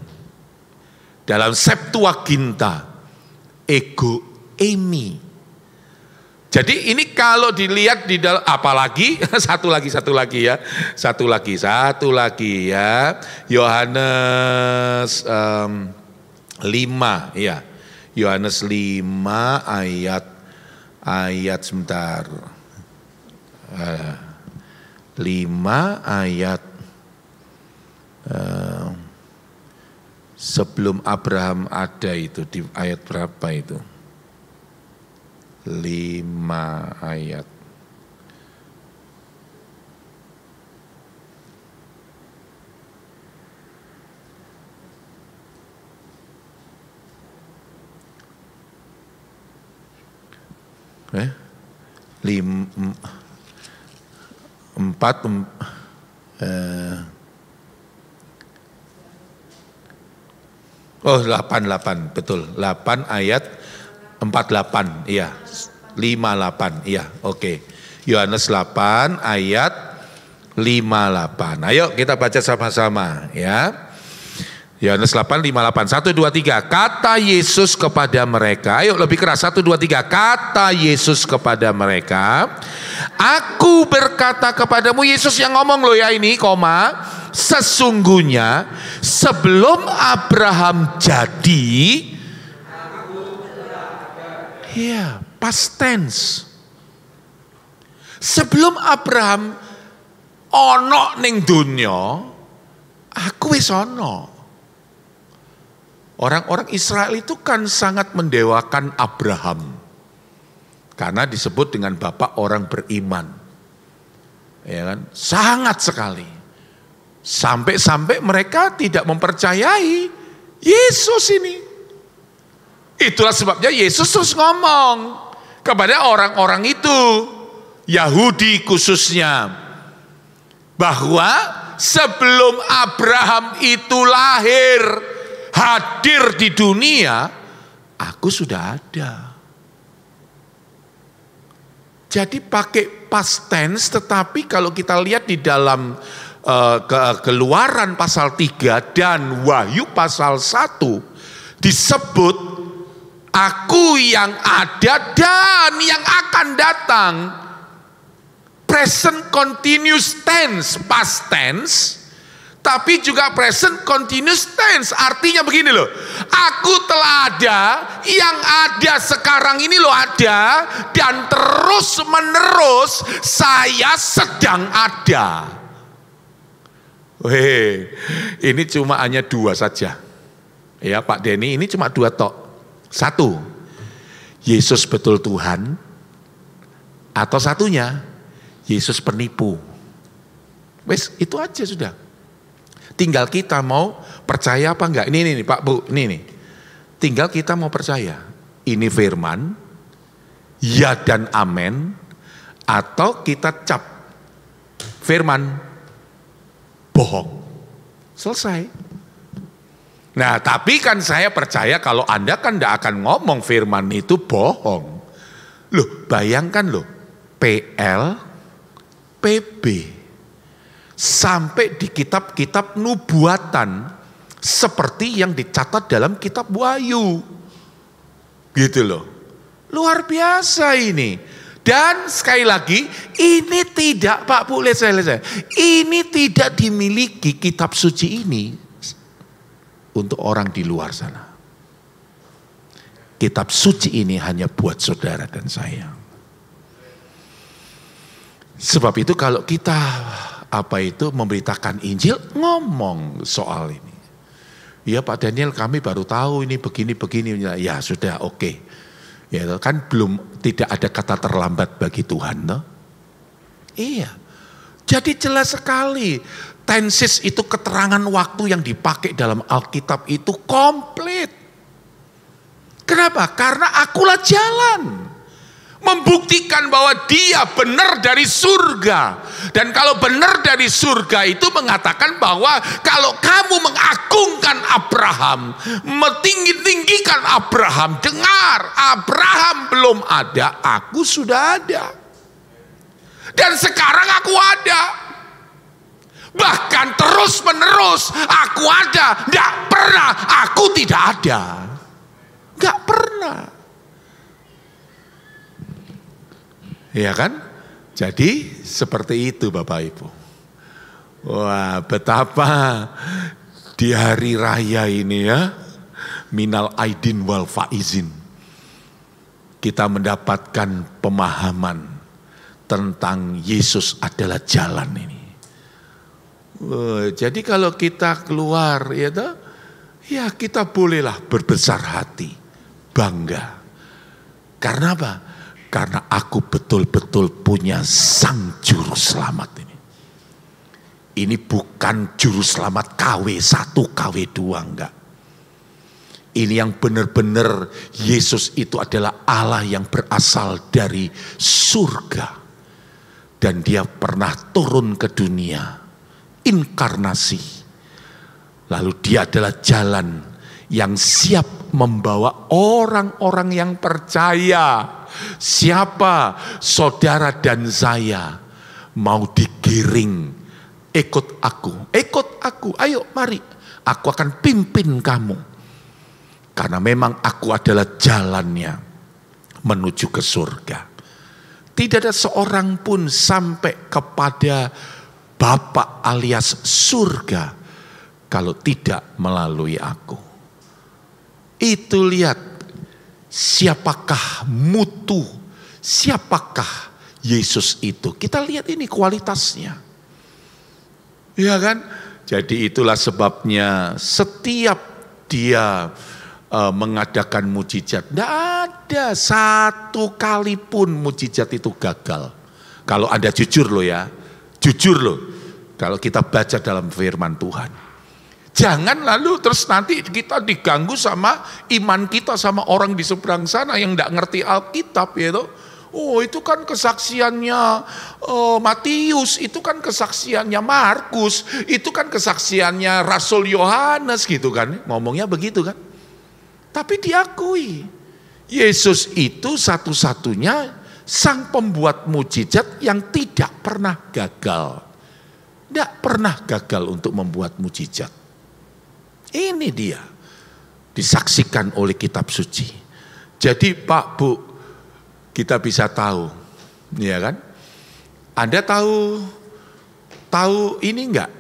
Dalam Septuaginta, ego emi. Jadi ini kalau dilihat di dalam, apalagi satu lagi ya. Yohanes 5 ya. Yohanes 5 ayat sebentar. 5 ayat sebelum Abraham ada itu, di ayat berapa itu? 5 ayat. Oh 8 betul, 8 ayat 48, iya 58, iya oke. Yohanes 8 ayat 58. Ayo kita baca sama-sama ya. Yohanes 8, 58, 1, 2, 3. Kata Yesus kepada mereka, ayo lebih keras, 1, 2, 3. Kata Yesus kepada mereka, aku berkata kepadamu, Yesus yang ngomong loh ya ini, koma, sesungguhnya sebelum Abraham jadi, ya past tense, Sebelum Abraham ono ning donya, aku wis ono. Orang-orang Israel itu kan sangat mendewakan Abraham. Karena disebut dengan bapak orang beriman. Ya kan? Sangat sekali. Sampai-sampai mereka tidak mempercayai Yesus ini. Itulah sebabnya Yesus terus ngomong kepada orang-orang itu, Yahudi khususnya, bahwa sebelum Abraham itu lahir, hadir di dunia, aku sudah ada. Jadi pakai past tense, tetapi kalau kita lihat di dalam Keluaran pasal 3 dan Wahyu pasal 1 disebut aku yang ada dan yang akan datang. Present continuous tense, past tense, tapi juga present continuous tense. Artinya begini loh, aku telah ada, yang ada sekarang ini loh ada, dan terus menerus saya sedang ada. Weh, ini cuma hanya 2 saja. Ya Pak Denny, ini cuma 2 tok. 1, Yesus betul Tuhan, atau satunya, Yesus penipu. Wes, itu aja sudah. Tinggal kita mau percaya apa enggak. Ini Pak Bu, ini. Tinggal kita mau percaya. Ini firman, ya dan amin, atau kita cap firman bohong. Selesai. Nah, tapi kan saya percaya kalau Anda kan tidak akan ngomong firman itu bohong. Loh, bayangkan loh, PL, PB, sampai di kitab-kitab nubuatan seperti yang dicatat dalam kitab Wahyu. Gitu loh. Luar biasa ini. Dan sekali lagi, ini tidak, Pak Bu, lihat saya. Ini tidak dimiliki kitab suci ini untuk orang di luar sana. Kitab suci ini hanya buat saudara dan saya. Sebab itu kalau kita memberitakan Injil, ngomong soal ini. Ya Pak Daniel, kami baru tahu ini begini-begini. Ya sudah, oke. Ya kan tidak ada kata terlambat bagi Tuhan, no? Iya. Jadi jelas sekali, tenses itu keterangan waktu yang dipakai dalam Alkitab itu komplit. Kenapa? Karena akulah jalan. Membuktikan bahwa dia benar dari surga. Dan kalau benar dari surga itu mengatakan bahwa kalau kamu mengagungkan Abraham, mentinggi-tinggikan Abraham, dengar, Abraham belum ada, aku sudah ada. Dan sekarang aku ada. Bahkan terus menerus aku ada. Tidak pernah aku tidak ada. Tidak pernah. Ya kan? Jadi seperti itu Bapak Ibu. Wah, betapa di hari raya ini ya, minal aidin wal faizin, kita mendapatkan pemahaman tentang Yesus adalah jalan ini. Jadi kalau kita keluar ya kita bolehlah berbesar hati, bangga. Karena apa? Karena aku betul-betul punya sang juru selamat ini. Ini bukan juru selamat KW1, KW2, enggak. Ini yang benar-benar Yesus itu adalah Allah yang berasal dari surga. Dan dia pernah turun ke dunia, inkarnasi. Lalu dia adalah jalan yang siap membawa orang-orang yang percaya. Siapa saudara dan saya mau digiring, ikut aku, ayo mari, aku akan pimpin kamu. Karena memang aku adalah jalannya menuju ke surga. Tidak ada seorang pun sampai kepada Bapa alias surga kalau tidak melalui aku. Itu lihat, siapakah mutu, siapakah Yesus itu. Kita lihat ini kualitasnya. Ya kan? Jadi itulah sebabnya setiap dia mengadakan mujizat, tidak ada satu kali pun mujizat itu gagal. Kalau Anda jujur loh ya, jujur loh. Kalau kita baca dalam firman Tuhan. Jangan lalu terus nanti kita diganggu sama iman kita sama orang di seberang sana yang tidak ngerti Alkitab ya toh. Oh itu kan kesaksiannya Matius, itu kan kesaksiannya Markus, itu kan kesaksiannya Rasul Yohanes gitu kan. Ngomongnya begitu kan. Tapi diakui Yesus itu satu-satunya sang pembuat mujizat yang tidak pernah gagal. Tidak pernah gagal untuk membuat mujizat. Ini dia disaksikan oleh kitab suci. Jadi Pak Bu, kita bisa tahu, ya kan? Anda tahu ini enggak?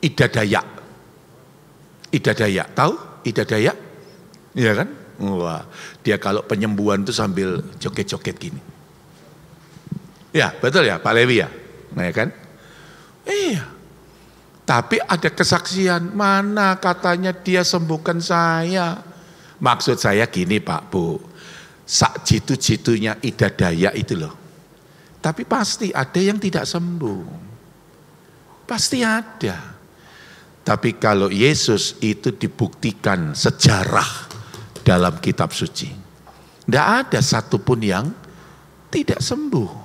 Ida Dayak. Ida Dayak, tahu? Ida Dayak? Iya kan? Wah, dia kalau penyembuhan itu sambil joget-joget gini. Ya, betul ya, Pak Lewi ya? Nah, ya kan? Iya. Tapi ada kesaksian, mana katanya dia sembuhkan saya. Maksud saya gini Pak Bu, sak jitu-jitunya Ida Dayak itu loh. Tapi pasti ada yang tidak sembuh. Pasti ada. Tapi kalau Yesus itu dibuktikan sejarah dalam kitab suci. Tidak ada satupun yang tidak sembuh.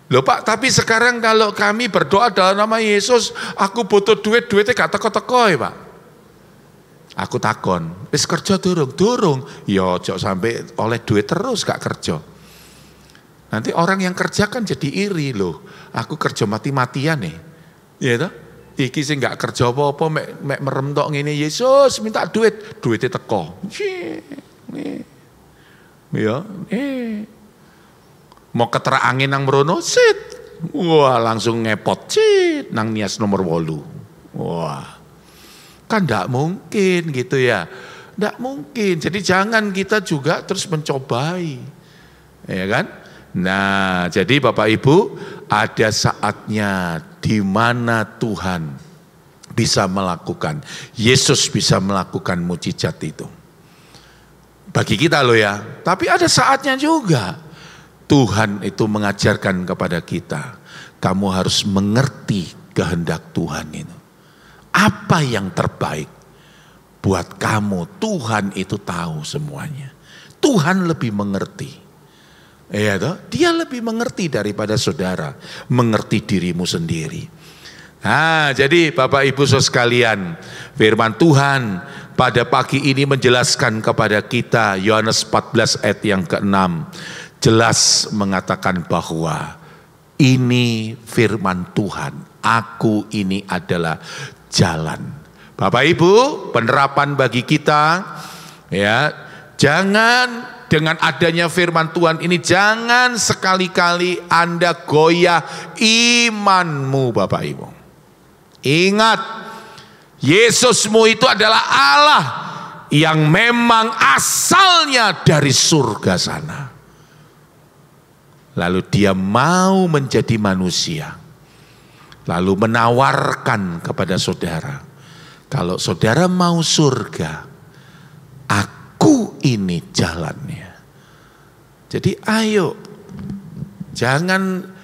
Loh Pak, tapi sekarang kalau kami berdoa dalam nama Yesus, aku butuh duitnya gak teko-teko ya Pak. Aku takon, wis kerja durung. Ya ojo sampai oleh duit terus gak kerja. Nanti orang yang kerja kan jadi iri loh. Aku kerja mati-matian nih. Ya toh? Iki sing gak kerja apa-apa mek merem tok ngene, Yesus minta duitnya teko. Ya, mau ketera angin nang merono, sit. Wah, langsung ngepot, sit, nang Nias nomor 8. Wah. Kan ndak mungkin gitu ya. Ndak mungkin. Jadi jangan kita juga terus mencobai. Ya kan? Nah, jadi Bapak Ibu, ada saatnya di mana Tuhan bisa melakukan, Yesus bisa melakukan mujizat itu. Bagi kita loh ya, tapi ada saatnya juga Tuhan itu mengajarkan kepada kita, kamu harus mengerti kehendak Tuhan itu. Apa yang terbaik buat kamu, Tuhan itu tahu semuanya. Tuhan lebih mengerti. Ya toh, dia lebih mengerti daripada saudara, mengerti dirimu sendiri. Nah, jadi Bapak Ibu Saudara sekalian, firman Tuhan pada pagi ini menjelaskan kepada kita, Yohanes 14 ayat yang ke-6, jelas mengatakan bahwa ini firman Tuhan, aku ini adalah jalan. Bapak Ibu, penerapan bagi kita, ya, jangan dengan adanya firman Tuhan ini, jangan sekali-kali Anda goyah imanmu Bapak Ibu. Ingat, Yesusmu itu adalah Allah yang memang asalnya dari surga sana. Lalu dia mau menjadi manusia. Lalu menawarkan kepada saudara, kalau saudara mau surga, aku ini jalannya. Jadi ayo, jangan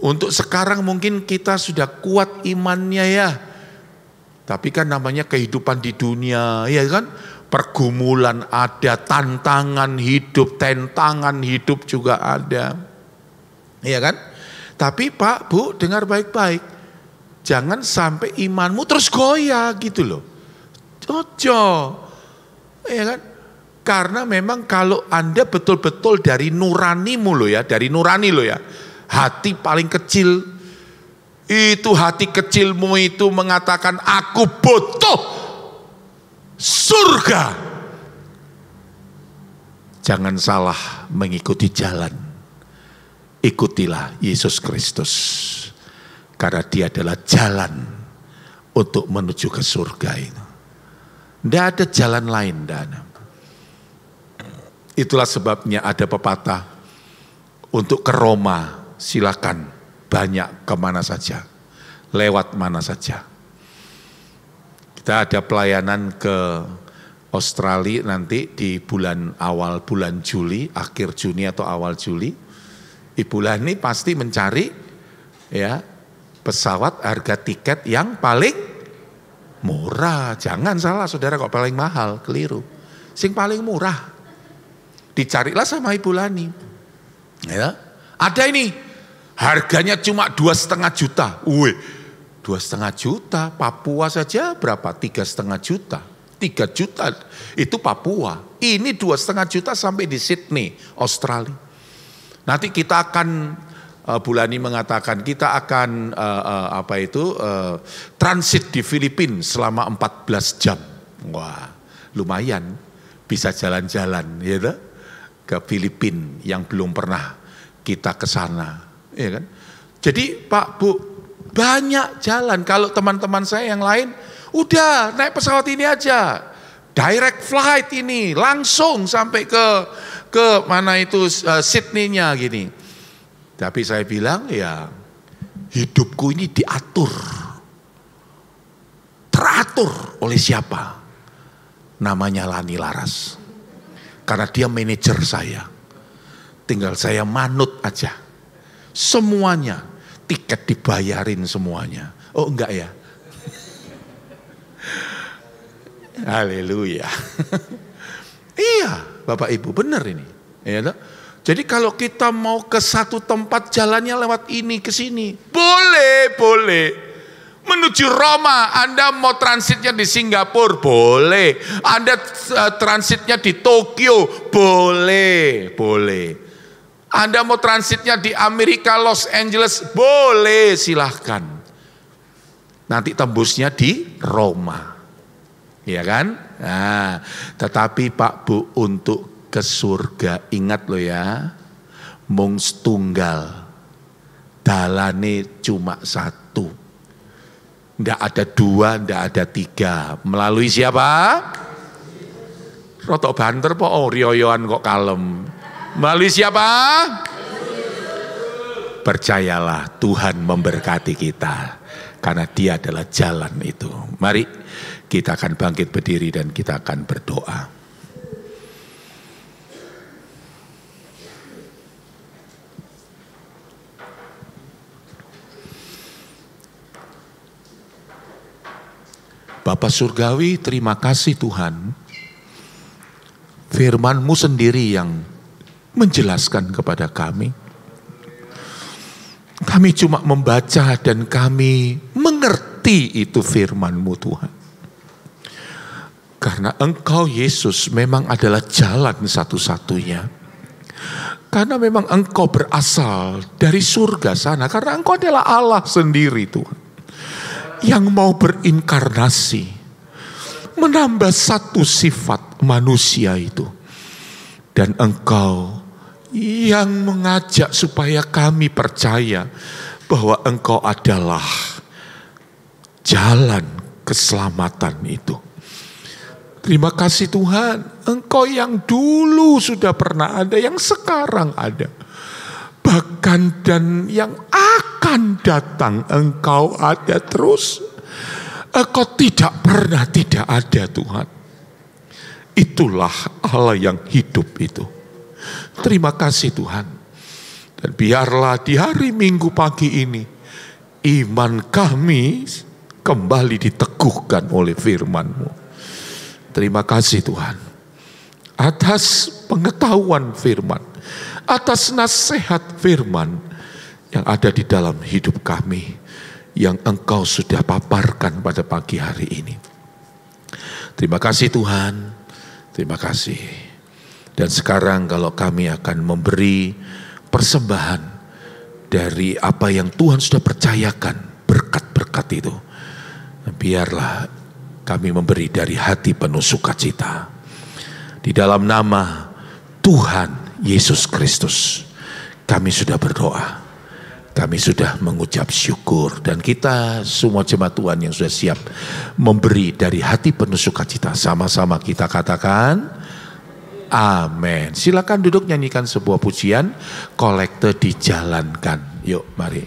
untuk sekarang mungkin kita sudah kuat imannya ya. Tapi kan namanya kehidupan di dunia, ya kan? Pergumulan ada, tantangan hidup juga ada. Ya kan? Tapi Pak, Bu, dengar baik-baik. Jangan sampai imanmu terus goyah gitu loh. Ojo. Ya kan? Karena memang kalau Anda betul-betul dari nuranimu loh ya, dari nurani loh ya, hati paling kecil, itu hati kecilmu itu mengatakan aku butuh surga. Jangan salah mengikuti jalan. Ikutilah Yesus Kristus. Karena dia adalah jalan untuk menuju ke surga itu. Tidak ada jalan lain, Dana. Itulah sebabnya ada pepatah, untuk ke Roma silakan banyak kemana saja, lewat mana saja. Kita ada pelayanan ke Australia nanti di awal bulan Juli, akhir Juni atau awal Juli. Ibu Lani pasti mencari ya pesawat harga tiket yang paling murah. Jangan salah saudara, kok paling mahal, keliru. Sing paling murah. Dicarilah sama Ibu Lani. Ya, ada ini harganya cuma 2,5 juta. 2,5 juta, Papua saja berapa? 3,5 juta. 3 juta itu Papua. Ini 2,5 juta sampai di Sydney, Australia. Nanti kita akan, Bu Lani mengatakan kita akan transit di Filipina selama 14 jam. Wah, lumayan bisa jalan-jalan, ya, ke Filipina yang belum pernah kita ke sana, ya kan? Jadi Pak Bu, banyak jalan. Kalau teman-teman saya yang lain udah naik pesawat ini aja, direct flight ini langsung sampai ke mana itu Sydney-nya gini. Tapi saya bilang ya hidupku ini teratur oleh siapa? Namanya Lani Laras. Karena dia manajer saya. Tinggal saya manut aja. Semuanya, tiket dibayarin semuanya. Oh enggak ya? Haleluya. Iya, Bapak Ibu, benar ini. Ya, jadi kalau kita mau ke satu tempat jalannya lewat ini ke sini, boleh. Menuju Roma, Anda mau transitnya di Singapura, boleh. Anda transitnya di Tokyo, boleh. Anda mau transitnya di Amerika, Los Angeles, boleh, silahkan. Nanti tembusnya di Roma. Ya kan? Nah, tetapi Pak Bu, untuk ke surga, ingat loh ya, mung setunggal, dalane cuma satu. Nggak ada 2, nggak ada 3. Melalui siapa? Rotok banter po, rioyoan kok kalem. Melalui siapa? Percayalah, Tuhan memberkati kita. Karena dia adalah jalan itu. Mari kita akan bangkit berdiri dan kita akan berdoa. Bapa Surgawi, terima kasih Tuhan. Firman-Mu sendiri yang menjelaskan kepada kami. Kami cuma membaca dan kami mengerti itu firman-Mu Tuhan. Karena Engkau Yesus memang adalah jalan satu-satunya. Karena memang Engkau berasal dari surga sana. Karena Engkau adalah Allah sendiri Tuhan. Yang mau berinkarnasi, menambah satu sifat manusia itu. Dan Engkau yang mengajak supaya kami percaya bahwa Engkau adalah jalan keselamatan itu. Terima kasih Tuhan, Engkau yang dulu sudah pernah ada, yang sekarang ada. Bahkan dan yang akan datang Engkau ada terus. Engkau tidak pernah tidak ada Tuhan. Itulah Allah yang hidup itu. Terima kasih Tuhan. Dan biarlah di hari Minggu pagi ini, iman kami kembali diteguhkan oleh firman-Mu. Terima kasih Tuhan. Atas pengetahuan firman, atas nasihat firman yang ada di dalam hidup kami, yang Engkau sudah paparkan pada pagi hari ini. Terima kasih Tuhan, terima kasih. Dan sekarang kalau kami akan memberi persembahan dari apa yang Tuhan sudah percayakan, berkat-berkat itu, biarlah kami memberi dari hati penuh sukacita. Di dalam nama Tuhan Yesus Kristus, kami sudah berdoa, kami sudah mengucap syukur, dan kita semua jemaat Tuhan yang sudah siap memberi dari hati penuh sukacita, sama-sama kita katakan, Amin. Silakan duduk, nyanyikan sebuah pujian, kolekte dijalankan. Yuk, mari.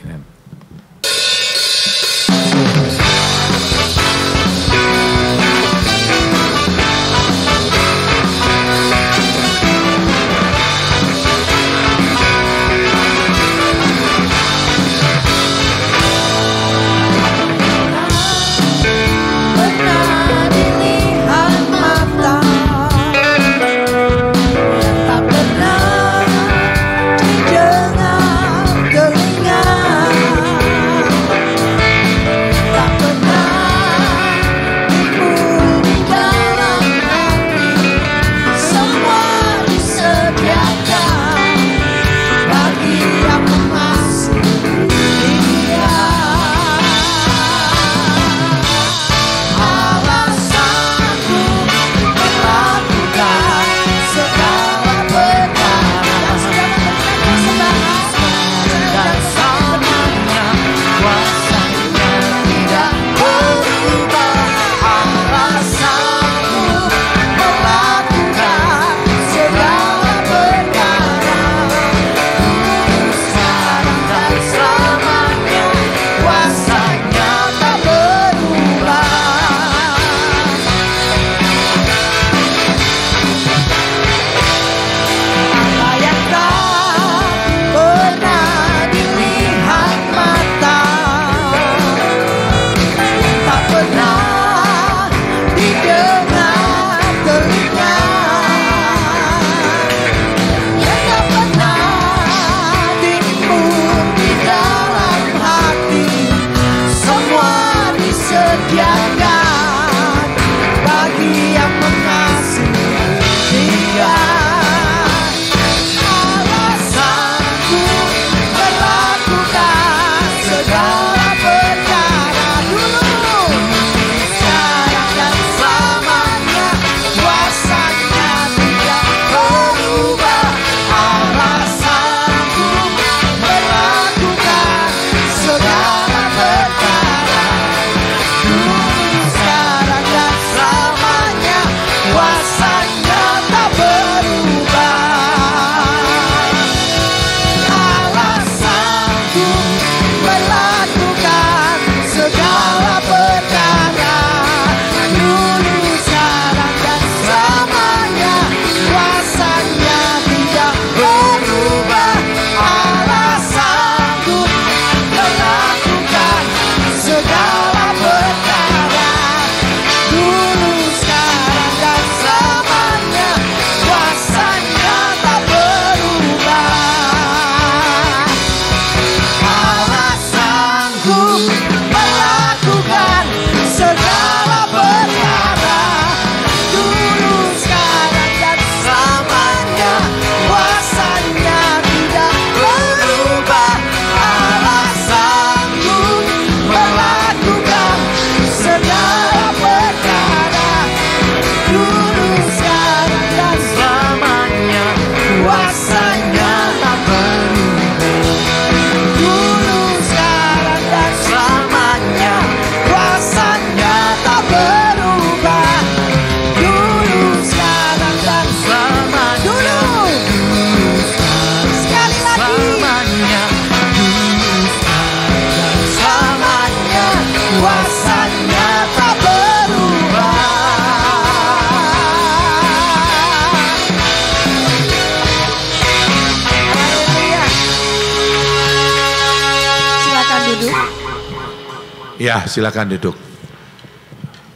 Ya, silakan duduk.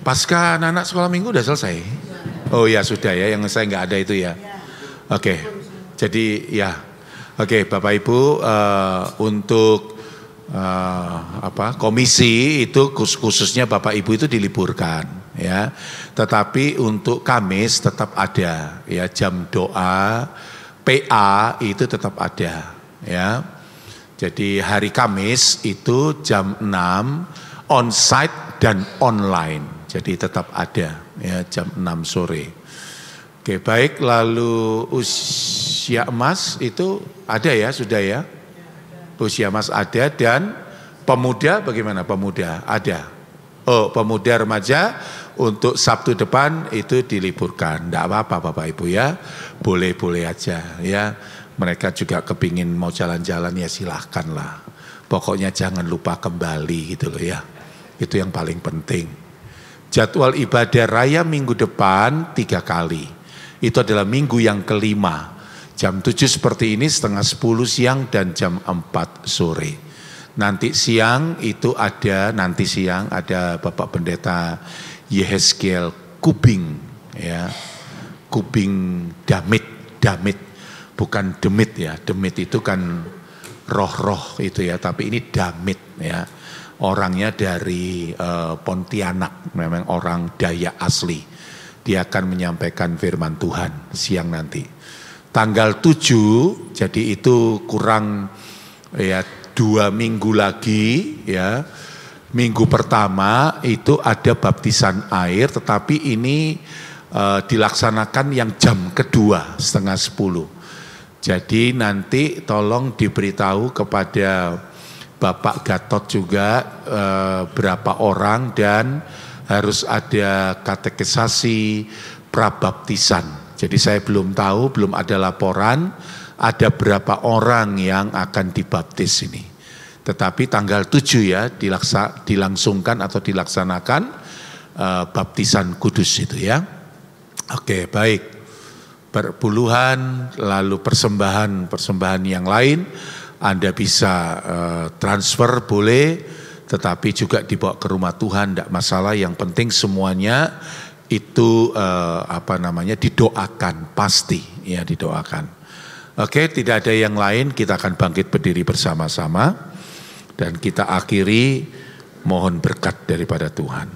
Pasca anak-anak sekolah minggu udah selesai? Oh ya sudah ya, yang saya nggak ada itu ya. Oke, jadi ya, oke Bapak Ibu untuk komisi itu khususnya Bapak Ibu itu diliburkan ya. Tetapi untuk Kamis tetap ada ya, jam doa PA itu tetap ada ya. Jadi hari Kamis itu jam 6 onsite dan online. Jadi tetap ada ya jam 6 sore. Oke, baik, lalu usia emas itu ada ya, sudah ya? Usia emas ada, dan pemuda bagaimana? Pemuda ada. Oh, pemuda remaja untuk Sabtu depan itu diliburkan. Tidak apa-apa Bapak Ibu ya, boleh-boleh aja ya. Mereka juga kepingin mau jalan-jalan ya silahkan lah. Pokoknya jangan lupa kembali gitu loh ya. Itu yang paling penting. Jadwal ibadah raya minggu depan 3 kali. Itu adalah minggu yang kelima. Jam 7 seperti ini, setengah 10 siang dan jam 4 sore. Nanti siang ada Bapak Pendeta Yehezkiel Kubing ya. Kubing Damit, bukan demit ya. Demit itu kan roh-roh itu ya, tapi ini Damit ya. Orangnya dari Pontianak, memang orang Dayak asli. Dia akan menyampaikan firman Tuhan siang nanti. Tanggal 7, jadi itu kurang ya 2 minggu lagi ya. Minggu pertama itu ada baptisan air, tetapi ini dilaksanakan yang jam kedua, setengah 10. Jadi nanti tolong diberitahu kepada Bapak Gatot juga berapa orang, dan harus ada katekisasi prabaptisan. Jadi saya belum tahu, belum ada laporan ada berapa orang yang akan dibaptis ini. Tetapi tanggal 7 ya dilangsungkan atau dilaksanakan baptisan kudus itu ya. Oke, baik. Perpuluhan, lalu persembahan yang lain, Anda bisa transfer boleh, tetapi juga dibawa ke rumah Tuhan, tidak masalah. Yang penting semuanya itu didoakan, pasti ya didoakan. Oke, tidak ada yang lain, kita akan bangkit berdiri bersama-sama dan kita akhiri mohon berkat daripada Tuhan.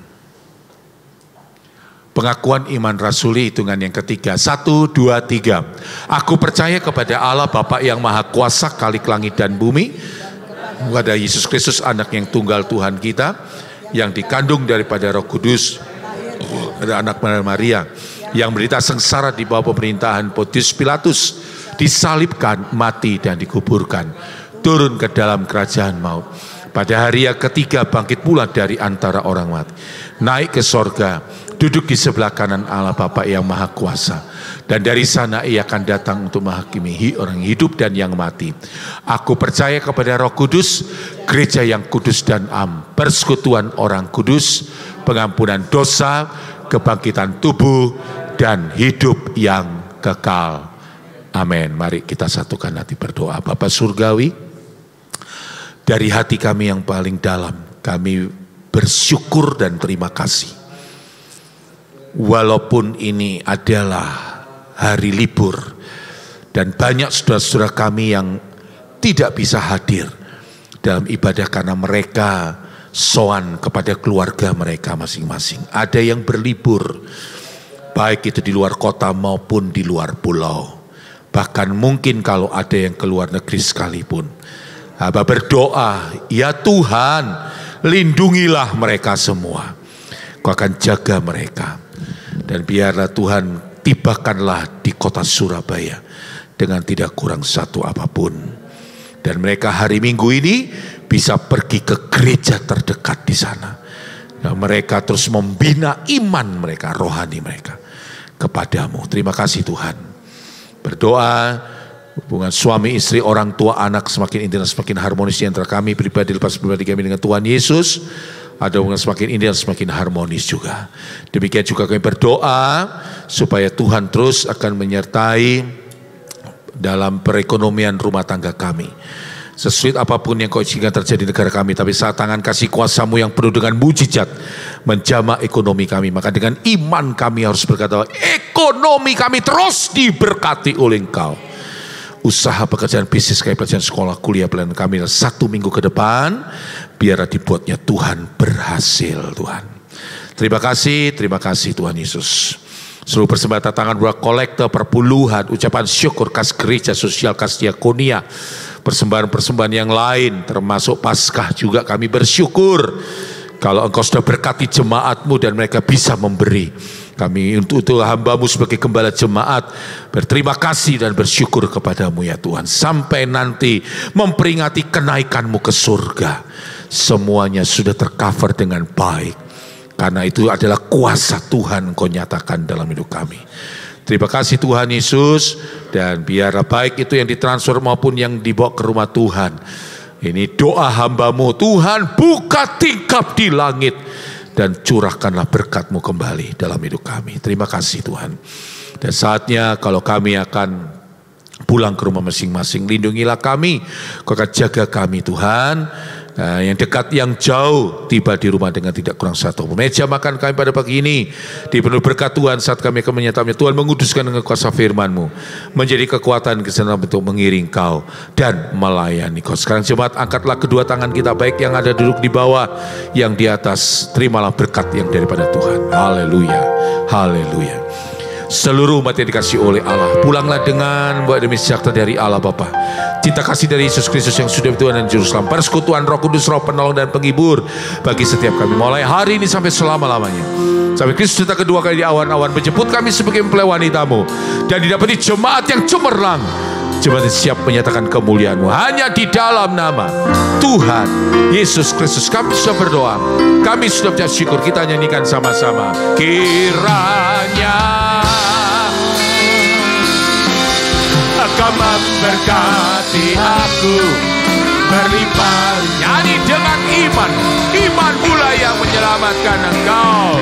Pengakuan iman rasuli hitungan yang ketiga. 1, 2, 3. Aku percaya kepada Allah Bapa yang Maha Kuasa, Khalik langit dan bumi, kepada Yesus Kristus anak yang tunggal Tuhan kita, yang dikandung daripada Roh Kudus, ada anak Maria, yang menderita sengsara di bawah pemerintahan Pontius Pilatus, disalibkan, mati dan dikuburkan, turun ke dalam kerajaan maut. Pada hari yang ketiga bangkit pula dari antara orang mati, naik ke sorga, duduk di sebelah kanan Allah Bapa yang Maha Kuasa, dan dari sana ia akan datang untuk menghakimi orang hidup dan yang mati. Aku percaya kepada Roh Kudus, gereja yang kudus dan am, persekutuan orang kudus, pengampunan dosa, kebangkitan tubuh, dan hidup yang kekal. Amin. Mari kita satukan hati berdoa. Bapa Surgawi, dari hati kami yang paling dalam, kami bersyukur dan terima kasih. Walaupun ini adalah hari libur dan banyak saudara-saudara kami yang tidak bisa hadir dalam ibadah karena mereka sowan kepada keluarga mereka masing-masing. Ada yang berlibur, baik itu di luar kota maupun di luar pulau. Bahkan mungkin kalau ada yang keluar negeri sekalipun. Hamba berdoa, ya Tuhan, lindungilah mereka semua. Kau akan jaga mereka. Dan biarlah Tuhan tibakanlah di kota Surabaya dengan tidak kurang satu apapun. Dan mereka hari Minggu ini bisa pergi ke gereja terdekat di sana. Dan mereka terus membina iman mereka, rohani mereka kepadamu. Terima kasih Tuhan. Berdoa hubungan suami istri, orang tua, anak semakin intim dan semakin harmonis di antara kami pribadi lepas pribadi kami dengan Tuhan Yesus. Ada hubungan semakin indah dan semakin harmonis juga. Demikian juga kami berdoa supaya Tuhan terus akan menyertai dalam perekonomian rumah tangga kami. Sesulit apapun yang kau izinkan terjadi di negara kami, tapi saat tangan kasih kuasa-Mu yang penuh dengan mujizat menjamah ekonomi kami, maka dengan iman kami harus berkata, ekonomi kami terus diberkati oleh Engkau. Usaha, pekerjaan, bisnis, pelajaran sekolah, kuliah, pelayanan kami dalam 1 minggu ke depan, biarlah dibuatnya Tuhan berhasil Tuhan. Terima kasih Tuhan Yesus. Seluruh persembahan tangan buat kolektor, perpuluhan, ucapan syukur, kas gereja, sosial, kas diakonia, persembahan-persembahan yang lain, termasuk Paskah juga kami bersyukur. Kalau Engkau sudah berkati jemaat-Mu dan mereka bisa memberi. Kami untuk hamba-Mu sebagai gembala jemaat berterima kasih dan bersyukur kepada-Mu ya Tuhan. Sampai nanti memperingati kenaikan-Mu ke surga. Semuanya sudah tercover dengan baik. Karena itu adalah kuasa Tuhan Engkau nyatakan dalam hidup kami. Terima kasih Tuhan Yesus, dan biarlah baik itu yang ditransfer maupun yang dibawa ke rumah Tuhan. Ini doa hamba-Mu, Tuhan buka tingkap di langit dan curahkanlah berkat-Mu kembali dalam hidup kami. Terima kasih Tuhan. Dan saatnya kalau kami akan pulang ke rumah masing-masing, lindungilah kami, Kau akan jaga kami Tuhan. Yang dekat, yang jauh, tiba di rumah dengan tidak kurang satu. Meja makan kami pada pagi ini dipenuhi berkat Tuhan saat kami akan menyatakannya. Tuhan menguduskan dengan kuasa firman-Mu, menjadi kekuatan kesenangan untuk mengiring Kau dan melayani Kau. Sekarang jemaat, angkatlah kedua tangan kita, baik yang ada duduk di bawah, yang di atas. Terimalah berkat yang daripada Tuhan. Haleluya, haleluya. Seluruh umat yang dikasih oleh Allah, pulanglah dengan buah demi sejahtera dari Allah Bapa, cinta kasih dari Yesus Kristus yang sudah Tuhan dan Juru Selamat, persekutuan Roh Kudus, Roh Penolong dan Penghibur bagi setiap kami, mulai hari ini sampai selama-lamanya. Sampai Kristus datang kedua kali di awan-awan, menjemput kami sebagai mempelai wanita-Mu, dan didapati jemaat yang cemerlang, jemaat yang siap menyatakan kemuliaan-Mu. Hanya di dalam nama Tuhan Yesus Kristus kami sudah berdoa, kami sudah mengucap syukur. Kita nyanyikan sama-sama. Kiranya Kau memberkati aku berlimpah. Nyanyi dengan iman, iman pula yang menyelamatkan engkau.